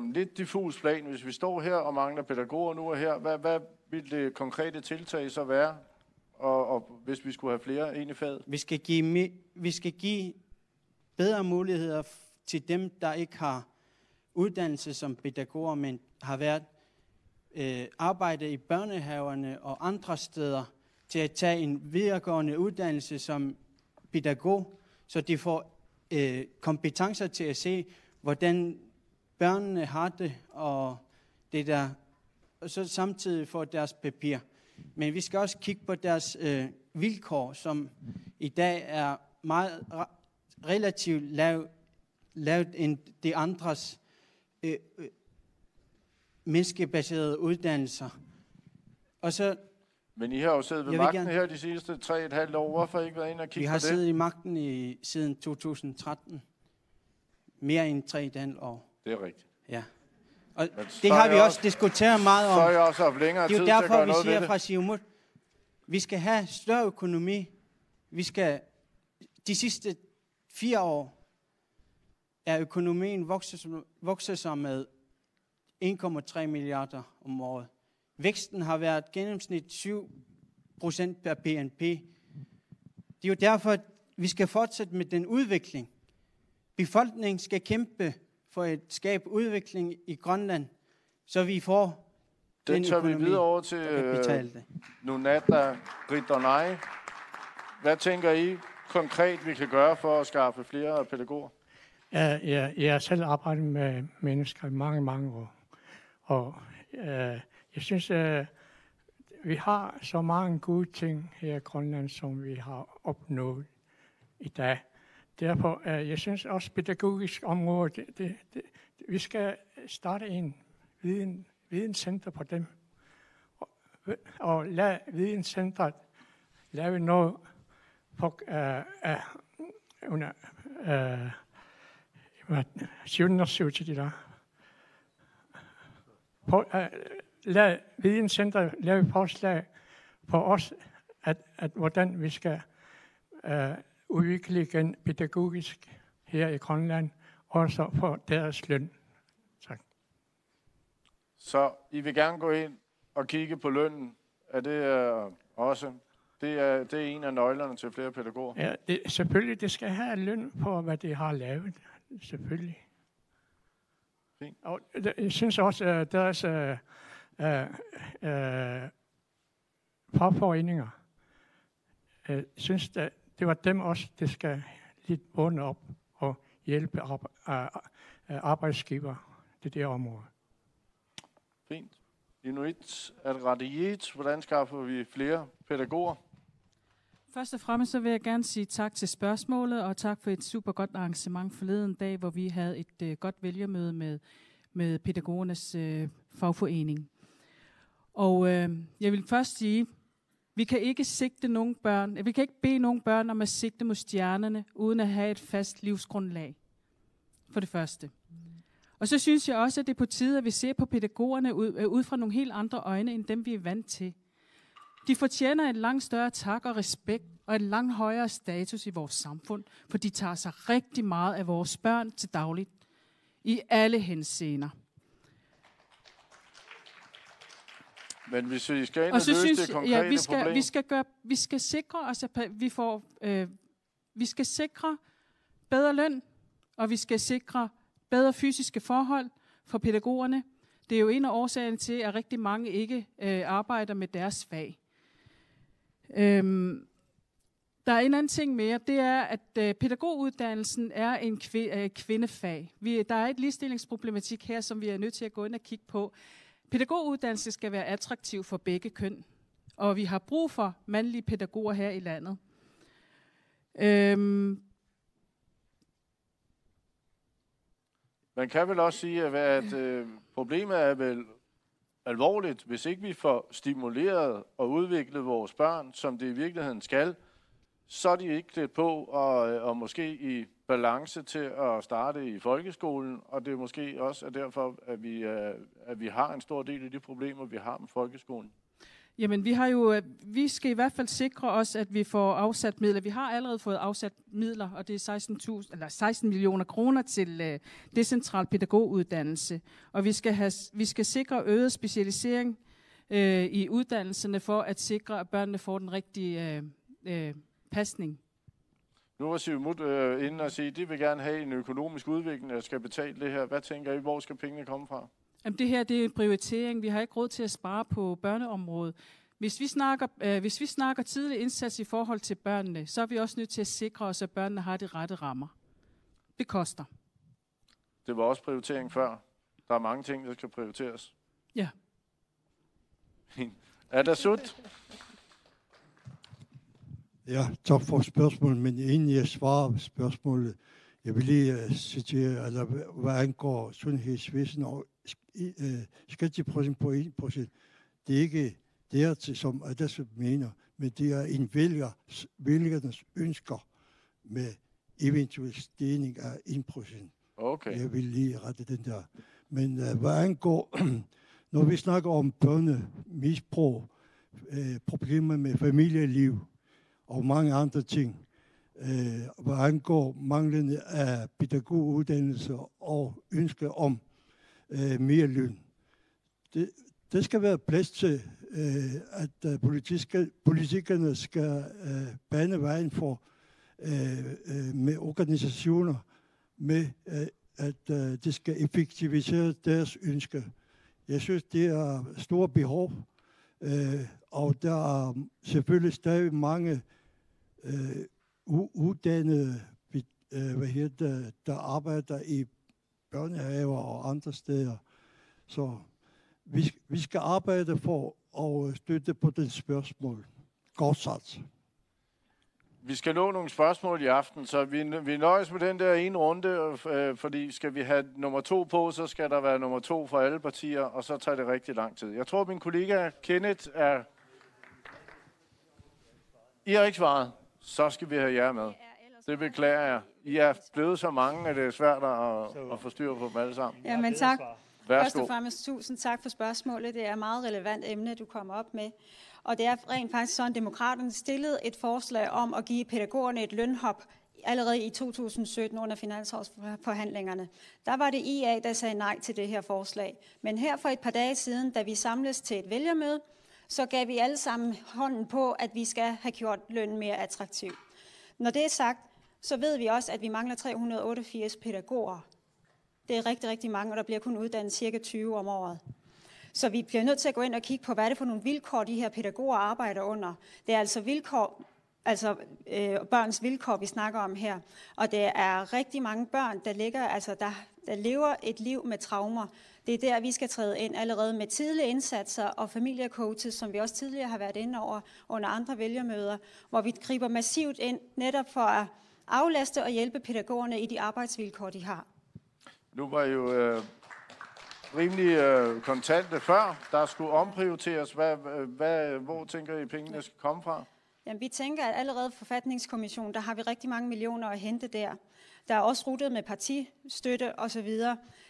en lidt diffus plan. Hvis vi står her og mangler pædagoger nu og her, hvad vil det konkrete tiltag så være, og hvis vi skulle have flere ind i faget? Vi skal give bedre muligheder til dem, der ikke har uddannelse som pædagoger, men har været arbejde i børnehaverne og andre steder, til at tage en videregående uddannelse som pædagog, så de får kompetencer til at se, hvordan børnene har det, og det der, og så samtidig får deres papir. Men vi skal også kigge på deres vilkår, som i dag er meget relativt lavt end de andres menneskebaserede uddannelser. Og så, men I har jo siddet ved magten her de sidste 3,5 år. Hvorfor ikke været inde og kigge på det? Vi har siddet i magten siden 2013. Mere end 3,5 år. Det er rigtigt. Ja. Og det har vi også diskuteret meget om. Så har jeg også haft længere tid til at gøre noget ved det. Det er derfor, vi siger fra Siumut, vi skal have større økonomi. Vi skal, de sidste 4 år er økonomien vokset sig med 1,3 milliarder om året. Væksten har været gennemsnit 7% per BNP. Det er jo derfor, at vi skal fortsætte med den udvikling. Befolkningen skal kæmpe for at skabe udvikling i Grønland, så vi får den økonomi, vi videre over til Nunata Ridonai. Hvad tænker I konkret, vi kan gøre for at skaffe flere pædagoger? Jeg har selv arbejdet med mennesker i mange år. Og jeg synes, vi har så mange gode ting her i Grønland, som vi har opnået i dag. Derfor, jeg synes også, pædagogisk område, vi skal starte en videnscenter på dem. Og lade videnscentret lave noget på lad videnscentret lave forslag for os, at hvordan vi skal udvikle igen pædagogisk her i Grønland, også for deres løn. Tak. Så I vil gerne gå ind og kigge på lønnen? Er det også? Det er en af nøglerne til flere pædagoger? Ja, selvfølgelig. Det skal have løn på, hvad de har lavet. Selvfølgelig. Fint. Og jeg synes også, at deres fagforeninger, synes, at det var dem også, der skal lidt bunde op og hjælpe arbejdsgiver til det område. Fint. Inuit Ataqatigiit, hvordan skaffer vi flere pædagoger? Først og fremmest så vil jeg gerne sige tak til spørgsmålet, og tak for et super godt arrangement forleden dag, hvor vi havde et godt vælgermøde med pædagogernes fagforening. Og jeg vil først sige, vi kan ikke bede nogen børn om at sigte mod stjernerne, uden at have et fast livsgrundlag. For det første. Og så synes jeg også, at det er på tide, at vi ser på pædagogerne ud fra nogle helt andre øjne, end dem vi er vant til. De fortjener en langt større tak og respekt, og en langt højere status i vores samfund, for de tager sig rigtig meget af vores børn til dagligt, i alle henseender. Men hvis vi skal ind og løse det konkrete problem... Vi skal sikre os, at vi skal sikre bedre løn, og vi skal sikre bedre fysiske forhold for pædagogerne. Det er jo en af årsagerne til, at rigtig mange ikke arbejder med deres fag. Der er en anden ting mere, det er, at pædagoguddannelsen er en kvindefag. Der er et ligestillingsproblematik her, som vi er nødt til at gå ind og kigge på. Pædagoguddannelse skal være attraktiv for begge køn. Og vi har brug for mandlige pædagoger her i landet. Man kan vel også sige, at problemet er vel alvorligt, hvis ikke vi får stimuleret og udviklet vores børn, som det i virkeligheden skal, så er de ikke klædt på og måske i balance til at starte i folkeskolen, og det er måske også derfor, at vi har en stor del af de problemer, vi har med folkeskolen. Jamen, vi skal i hvert fald sikre os, at vi får afsat midler. Vi har allerede fået afsat midler, og det er 16 millioner kroner til decentral pædagoguddannelse. Og vi skal sikre øget specialisering i uddannelserne for at sikre, at børnene får den rigtige pasning. Nu var Siumut inde og sige, at de vil gerne have en økonomisk udvikling, der skal betale det her. Hvad tænker I, hvor skal pengene komme fra? Jamen, det her det er en prioritering. Vi har ikke råd til at spare på børneområdet. Hvis vi snakker tidlig indsats i forhold til børnene, så er vi også nødt til at sikre os, at børnene har de rette rammer. Det koster. Det var også prioritering før. Der er mange ting, der skal prioriteres. Ja. Er der sut? Ja, tak for spørgsmålet, men inden jeg svarer på spørgsmålet, jeg vil lige citere, eller hvad angår sundhedsvæsen og skatteprocent på 1%. Det er ikke dertil, som Adassa mener, men det er en vælgernes ønsker med eventuel stigning af 1%. Okay. Jeg vil lige rette den der. Men hvad angår, når vi snakker om børnemisbrug, problemer med familieliv og mange andre ting, hvad angår manglende af pædagoguddannelse og ønske om mere løn. Det skal være plads til, at politikerne skal bane vejen for med organisationer, med at det skal effektivisere deres ønsker. Jeg synes, det er store behov, og der er selvfølgelig stadig mange uddannede, der arbejder i børnehaver og andre steder. Så vi skal arbejde for at støtte på den spørgsmål. Godt sat. Vi skal nå nogle spørgsmål i aften, så vi nøjes med den der ene runde, fordi skal vi have nummer 2 på, så skal der være nummer 2 for alle partier, og så tager det rigtig lang tid. Jeg tror, min kollega Kenneth er... I har ikke svaret. Så skal vi have jer med. Det beklager jeg. I er blevet så mange, at det er svært at få styr på dem alle sammen. Jamen tak. Værsgo. Først og fremmest tusind tak for spørgsmålet. Det er et meget relevant emne, du kommer op med. Og det er rent faktisk sådan, at Demokraterne stillede et forslag om at give pædagogerne et lønhop allerede i 2017 under finanslovsforhandlingerne. Der var det IA, der sagde nej til det her forslag. Men her for et par dage siden, da vi samles til et vælgermøde, så gav vi alle sammen hånden på, at vi skal have gjort lønnen mere attraktiv. Når det er sagt, så ved vi også, at vi mangler 388 pædagoger. Det er rigtig, rigtig mange, og der bliver kun uddannet cirka 20 om året. Så vi bliver nødt til at gå ind og kigge på, hvad er det for nogle vilkår, de her pædagoger arbejder under. Det er altså børns vilkår, vi snakker om her. Og det er rigtig mange børn, der lever et liv med traumer. Det er der, vi skal træde ind allerede med tidlige indsatser og familiecoaches, som vi også tidligere har været inde over under andre vælgermøder, hvor vi griber massivt ind netop for at aflaste og hjælpe pædagogerne i de arbejdsvilkår, de har. Nu var jo rimelig kontante før. Der skulle omprioriteres. Hvor tænker I, pengene skal komme fra? Jamen, vi tænker, at allerede forfatningskommissionen, der har vi rigtig mange millioner at hente der. Der er også ruttet med partistøtte osv.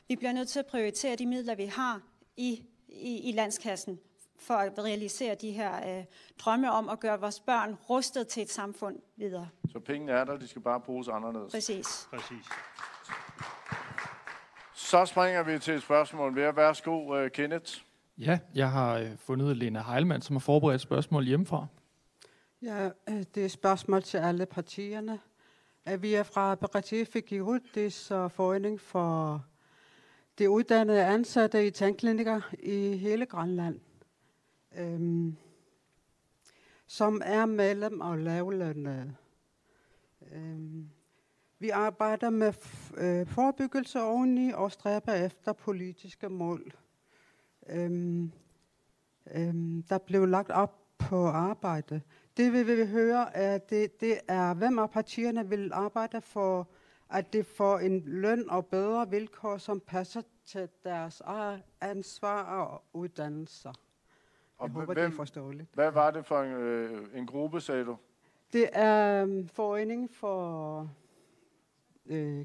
Vi bliver nødt til at prioritere de midler, vi har i landskassen, for at realisere de her drømme om at gøre vores børn rustet til et samfund videre. Så pengene er der, de skal bare bruges anderledes. Præcis. Så springer vi til et spørgsmål. Værsgo, Kenneth. Ja, jeg har fundet Lena Heilmann, som har forberedt et spørgsmål hjemmefra. Ja, det er et spørgsmål til alle partierne. Vi er fra Berettigelsesfiguris forening for de uddannede ansatte i tandklinikker i hele Grønland, som er medlem og lavlønnede. Vi arbejder med forebyggelse oveni og stræber efter politiske mål. Der blev lagt op på arbejde. Det vi vil høre, er, det er, hvem af partierne vil arbejde for, at de får en løn og bedre vilkår, som passer til deres ansvar og uddannelser. Jeg håber, det er forståeligt. Hvad var det for en gruppe, sagde du? Det er foreningen for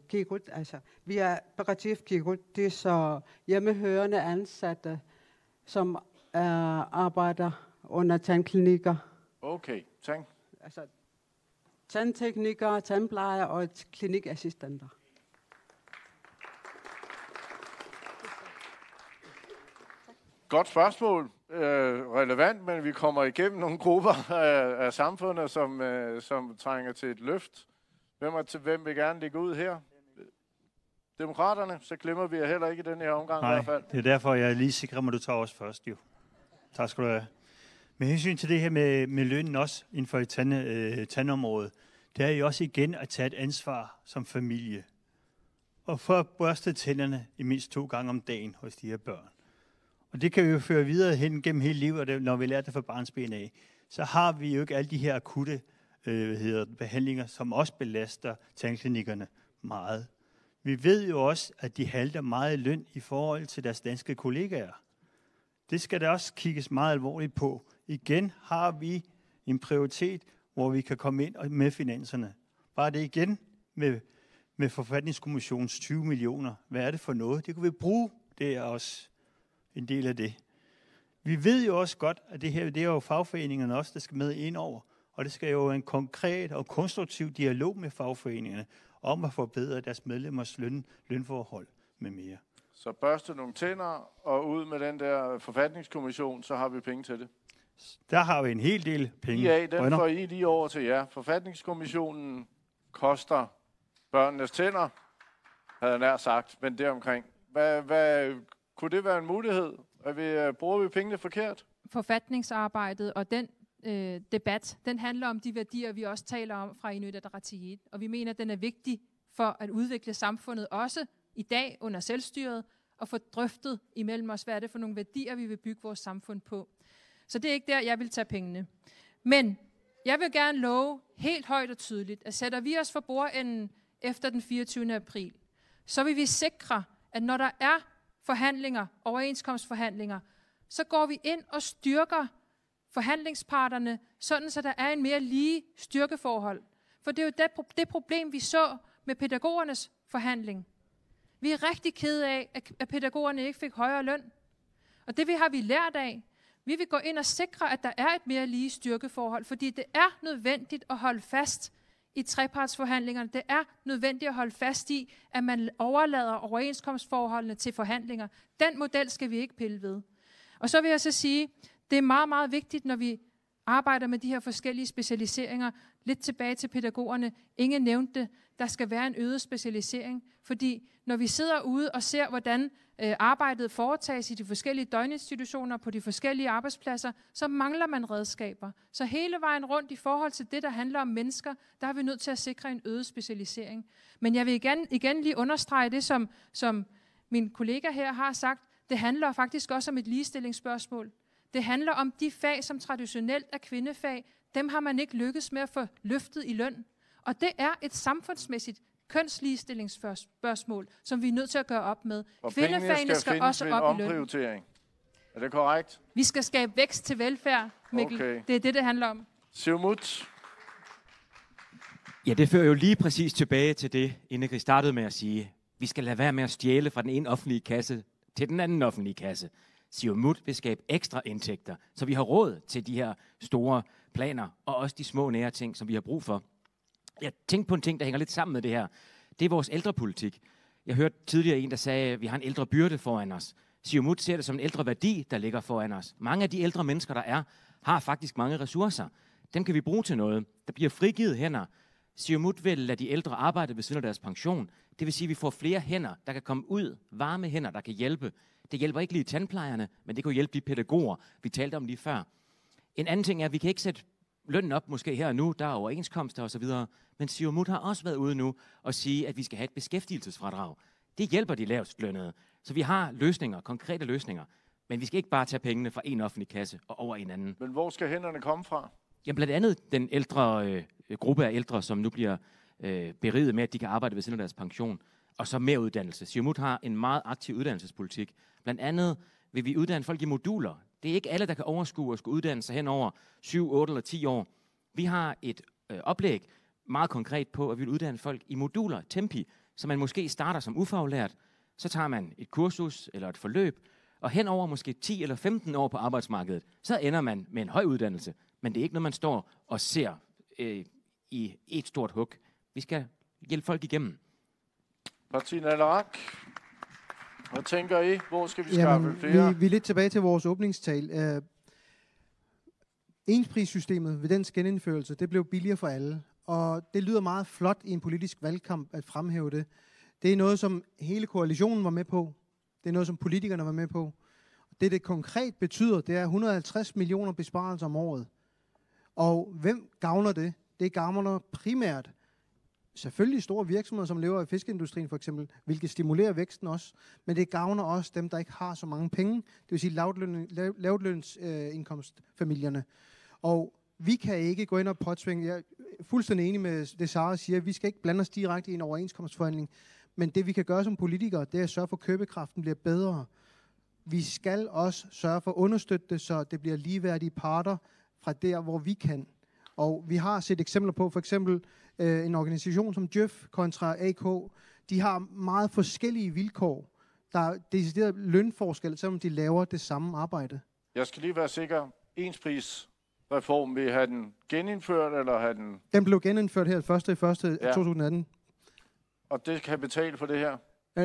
Kirut, altså vi er Berativ Kirut, det er så hjemmehørende ansatte, som arbejder under tandklinikker. Okay, altså tandteknikere, tandplejere og klinikassistenter. Godt spørgsmål. Relevant, men vi kommer igennem nogle grupper af samfundet, som trænger til et løft. Hvem vil gerne ligge ud her? Demokraterne, så glemmer vi heller ikke i den her omgang. Nej, i hvert fald. Det er derfor, jeg lige sikrer mig, at du tager os først. Jo. Tak skal du have. Med hensyn til det her med lønnen også inden for tandområdet, det er jo også igen at tage et ansvar som familie. Og for at børste tænderne i mindst 2 gange om dagen hos de her børn. Og det kan vi jo føre videre hen gennem hele livet, og det, når vi lærer det fra barnsben af. Så har vi jo ikke alle de her akutte behandlinger, som også belaster tandklinikkerne meget. Vi ved jo også, at de halter meget i løn i forhold til deres danske kollegaer. Det skal der også kigges meget alvorligt på. Igen har vi en prioritet, hvor vi kan komme ind med finanserne. Bare det igen med forfatningskommissionens 20 millioner. Hvad er det for noget? Det kunne vi bruge. Det er også en del af det. Vi ved jo også godt, at det her det er jo fagforeningerne også, der skal med ind over. Og det skal jo en konkret og konstruktiv dialog med fagforeningerne om at forbedre deres medlemmers lønforhold med mere. Så børste nogle tænder og ud med den der forfatningskommission, så har vi penge til det. Der har vi en hel del penge. IA, den får I lige over til jer. Forfatningskommissionen koster børnenes tænder, havde jeg nær sagt, men deromkring. Kunne det være en mulighed? Bruger vi pengene forkert? Forfatningsarbejdet og den debat, den handler om de værdier, vi også taler om fra Inuit Ataqatigiit. Og vi mener, at den er vigtig for at udvikle samfundet også i dag under selvstyret og få drøftet imellem os, hvad er det for nogle værdier, vi vil bygge vores samfund på. Så det er ikke der, jeg vil tage pengene. Men jeg vil gerne love helt højt og tydeligt, at sætter vi os for bordenden efter den 24. april, så vil vi sikre, at når der er forhandlinger, overenskomstforhandlinger, så går vi ind og styrker forhandlingsparterne, sådan så der er en mere lige styrkeforhold. For det er jo det problem, vi så med pædagogernes forhandling. Vi er rigtig kede af, at pædagogerne ikke fik højere løn. Og det har vi lært af. Vi vil gå ind og sikre, at der er et mere lige styrkeforhold, fordi det er nødvendigt at holde fast i trepartsforhandlingerne. Det er nødvendigt at holde fast i, at man overlader overenskomstforholdene til forhandlinger. Den model skal vi ikke pille ved. Og så vil jeg så sige, det er meget, meget vigtigt, når vi arbejder med de her forskellige specialiseringer. Lidt tilbage til pædagogerne. Ingen nævnte det. Der skal være en øget specialisering, fordi når vi sidder ude og ser, hvordan arbejdet foretages i de forskellige døgninstitutioner på de forskellige arbejdspladser, så mangler man redskaber. Så hele vejen rundt i forhold til det, der handler om mennesker, der er vi nødt til at sikre en øget specialisering. Men jeg vil igen lige understrege det, som min kollega her har sagt. Det handler faktisk også om et ligestillingsspørgsmål. Det handler om de fag, som traditionelt er kvindefag. Dem har man ikke lykkes med at få løftet i løn. Og det er et samfundsmæssigt kønsligestillingsspørgsmål, som vi er nødt til at gøre op med. Og kvindefagene skal også op i løn. Omprioritering. Er det korrekt? Vi skal skabe vækst til velfærd, Mikkel. Okay. Det er det handler om. Siumut. Ja, det fører jo lige præcis tilbage til det, Ingrid startede med at sige. Vi skal lade være med at stjæle fra den ene offentlige kasse til den anden offentlige kasse. Siumut vil skabe ekstra indtægter, så vi har råd til de her store planer, og også de små nære ting, som vi har brug for. Jeg tænkte på en ting, der hænger lidt sammen med det her. Det er vores ældrepolitik. Jeg hørte tidligere en, der sagde, at vi har en ældre byrde foran os. Siumut ser det som en ældre værdi, der ligger foran os. Mange af de ældre mennesker, der er, har faktisk mange ressourcer. Dem kan vi bruge til noget. Der bliver frigivet hænder. Siumut vil lade de ældre arbejde ved siden af deres pension. Det vil sige, at vi får flere hænder, der kan komme ud, varme hænder, der kan hjælpe. Det hjælper ikke lige tandplejerne, men det kan hjælpe de pædagoger, vi talte om lige før. En anden ting er, at vi kan ikke sætte lønnen op måske her og nu, der er overenskomster osv., men Siumut har også været ude nu og sige, at vi skal have et beskæftigelsesfradrag. Det hjælper de lavest lønnede. Så vi har løsninger, konkrete løsninger. Men vi skal ikke bare tage pengene fra en offentlig kasse og over en anden. Men hvor skal hænderne komme fra? Jamen blandt andet den ældre gruppe af ældre, som nu bliver beriget med, at de kan arbejde ved siden af deres pension. Og så mere uddannelse. Siumut har en meget aktiv uddannelsespolitik. Blandt andet vil vi uddanne folk i moduler. Det er ikke alle, der kan overskue og skulle uddanne sig hen over 7, 8 eller 10 år. Vi har et oplæg meget konkret på, at vi vil uddanne folk i moduler, tempi, så man måske starter som ufaglært, så tager man et kursus eller et forløb, og hen over måske 10 eller 15 år på arbejdsmarkedet, så ender man med en høj uddannelse. Men det er ikke noget, man står og ser i et stort hug. Vi skal hjælpe folk igennem. Martin Alarak, hvad tænker I? Hvor skal vi skaffe flere? Vi er lidt tilbage til vores åbningstal. Ensprissystemet ved dens genindførelse, det blev billigere for alle. Og det lyder meget flot i en politisk valgkamp at fremhæve det. Det er noget, som hele koalitionen var med på. Det er noget, som politikerne var med på. Det konkret betyder, det er 150 millioner besparelser om året. Og hvem gavner det? Det gavner primært selvfølgelig store virksomheder, som lever i fiskeindustrien for eksempel, hvilket stimulerer væksten også. Men det gavner også dem, der ikke har så mange penge. Det vil sige lavtlønsindkomstfamilierne. Og vi kan ikke gå ind og påtvinge. Jeg er fuldstændig enig med det, Sara siger. Vi skal ikke blande os direkte i en overenskomstforhandling. Men det, vi kan gøre som politikere, det er at sørge for, at købekraften bliver bedre. Vi skal også sørge for at understøtte det, så det bliver ligeværdige parter fra der, hvor vi kan. Og vi har set eksempler på, for eksempel en organisation som Djøf kontra AK. De har meget forskellige vilkår. Der er decideret lønforskel, selvom de laver det samme arbejde. Jeg skal lige være sikker. Ensprisreform, vil I have den genindført, eller have den... Den blev genindført her 1.1. 2018. Og det kan betale for det her?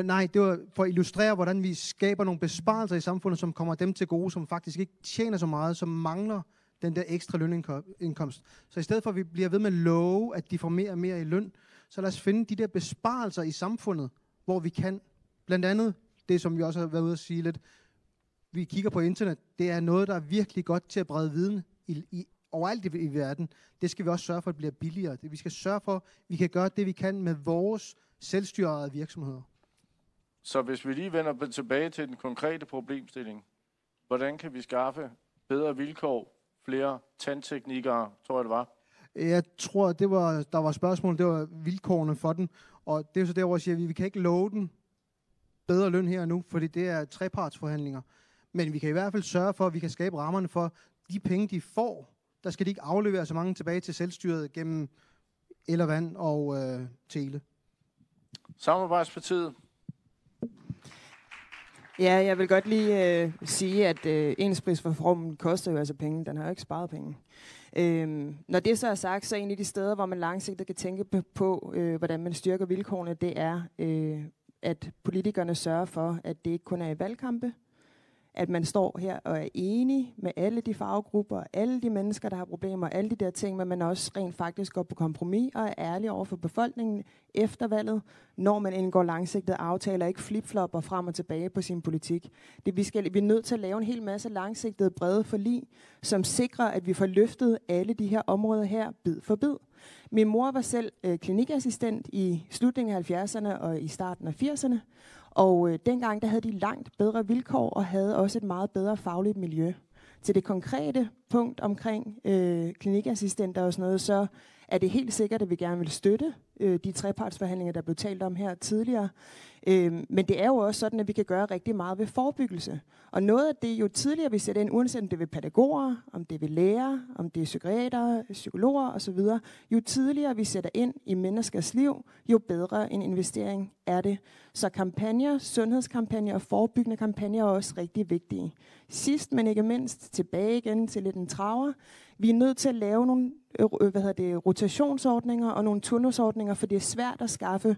Nej, det var for at illustrere, hvordan vi skaber nogle besparelser i samfundet, som kommer dem til gode, som faktisk ikke tjener så meget, som mangler den der ekstra lønindkomst. Så i stedet for, at vi bliver ved med at love, at de får mere og mere i løn, så lad os finde de der besparelser i samfundet, hvor vi kan. Blandt andet det, som vi også har været ude at sige lidt, vi kigger på internet, det er noget, der er virkelig godt til at brede viden overalt i verden. Det skal vi også sørge for, at det bliver billigere. Vi skal sørge for, at vi kan gøre det, vi kan med vores selvstyrede virksomheder. Så hvis vi lige vender tilbage til den konkrete problemstilling, hvordan kan vi skaffe bedre vilkår, flere tandteknikere, tror jeg det var? Jeg tror, der var spørgsmål, det var vilkårene for den, og det er jo så der, hvor jeg siger, at vi kan ikke love den bedre løn her og nu, fordi det er trepartsforhandlinger. Men vi kan i hvert fald sørge for, at vi kan skabe rammerne for de penge, de får. Der skal de ikke aflevere så mange tilbage til selvstyret gennem el og vand og tele. Samarbejdspartiet. Ja, jeg vil godt lige sige, at ensprisreformen koster jo altså penge. Den har jo ikke sparet penge. Når det så er sagt, så er en af de steder, hvor man langsigtet kan tænke på, hvordan man styrker vilkårene, det er, at politikerne sørger for, at det ikke kun er i valgkampe, at man står her og er enig med alle de faggrupper, alle de mennesker, der har problemer, alle de der ting, men man også rent faktisk går på kompromis og er ærlig over for befolkningen efter valget, når man indgår langsigtede aftaler, ikke flip-flopper frem og tilbage på sin politik. Vi er nødt til at lave en hel masse langsigtede brede forlig, som sikrer, at vi får løftet alle de her områder her bid for bid. Min mor var selv klinikassistent i slutningen af 70'erne og i starten af 80'erne, og dengang der havde de langt bedre vilkår og havde også et meget bedre fagligt miljø. Til det konkrete punkt omkring klinikassistenter og sådan noget, så er det helt sikkert, at vi gerne vil støtte de trepartsforhandlinger, der blev talt om her tidligere. Men det er jo også sådan, at vi kan gøre rigtig meget ved forebyggelse. Og noget af det, jo tidligere vi sætter ind, uanset om det er ved pædagoger, om det er ved læger, om det er psykiatere, psykologer osv., jo tidligere vi sætter ind i menneskers liv, jo bedre en investering er det. Så kampagner, sundhedskampagner og forebyggende kampagner er også rigtig vigtige. Sidst, men ikke mindst, tilbage igen til lidt en traver. Vi er nødt til at lave nogle rotationsordninger og nogle turnusordninger, for det er svært at skaffe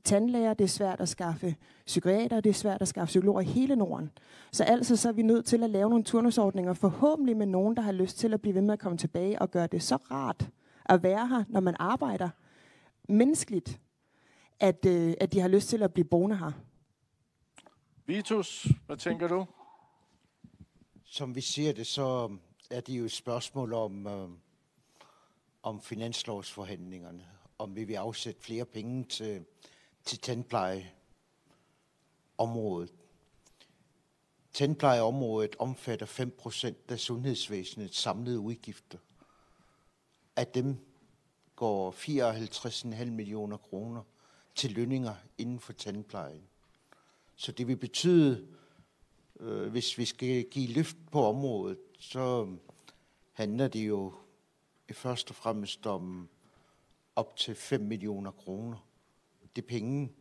tandlæger, det er svært at skaffe psykiater, det er svært at skaffe psykologer i hele Norden. Så altså så er vi nødt til at lave nogle turnusordninger, forhåbentlig med nogen, der har lyst til at blive ved med at komme tilbage og gøre det så rart at være her, når man arbejder menneskeligt, at de har lyst til at blive boende her. Vitus, hvad tænker du? Som vi siger det, så er det jo et spørgsmål om finanslovsforhandlingerne, om vi vil afsætte flere penge til tandplejeområdet. Tandplejeområdet omfatter 5% af sundhedsvæsenets samlede udgifter. Af dem går 54,5 millioner kroner til lønninger inden for tandplejen. Så det vil betyde, hvis vi skal give løft på området, så handler det jo først og fremmest om op til 5 millioner kroner. Det penge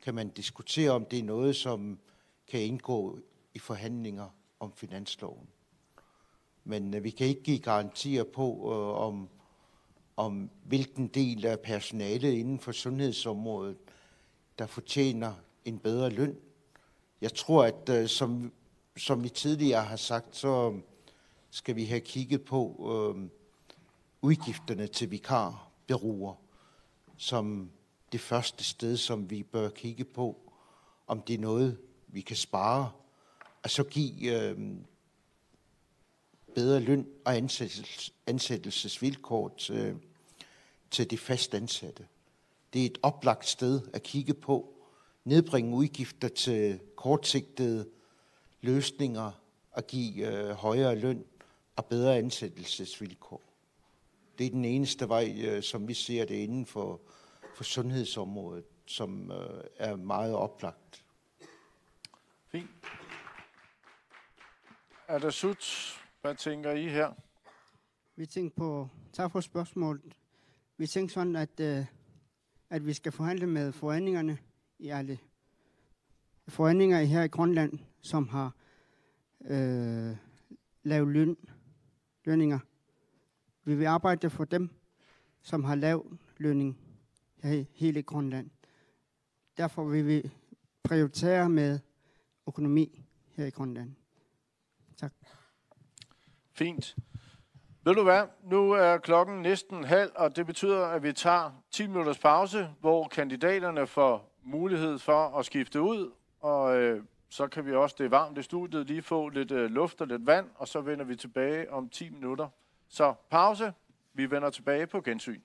kan man diskutere, om det er noget, som kan indgå i forhandlinger om finansloven. Men vi kan ikke give garantier på, om hvilken del af personalet inden for sundhedsområdet, der fortjener en bedre løn. Jeg tror, at som vi tidligere har sagt, så skal vi have kigget på udgifterne til vikarbureauer som det første sted, som vi bør kigge på, om det er noget, vi kan spare, og så give bedre løn og ansættelsesvilkår til de fastansatte. Det er et oplagt sted at kigge på, nedbringe udgifter til kortsigtede løsninger og give højere løn og bedre ansættelsesvilkår. Det er den eneste vej, som vi ser det inden for sundhedsområdet, som er meget oplagt. Fint. Er der slut? Hvad tænker I her? Vi tænker på, tak for spørgsmålet. Vi tænker sådan, at vi skal forhandle med foreningerne i alle foreninger her i Grønland, som har lavet lønninger. Vi vil arbejde for dem, som har lav lønning her i hele Grønland. Derfor vil vi prioritere med økonomi her i Grønland. Tak. Fint. Ved du hvad? Nu er klokken næsten halv, og det betyder, at vi tager 10 minutters pause, hvor kandidaterne får mulighed for at skifte ud, og så kan vi også, det er varmt i studiet, lige få lidt luft og lidt vand, og så vender vi tilbage om 10 minutter. Så pause. Vi vender tilbage på gensyn.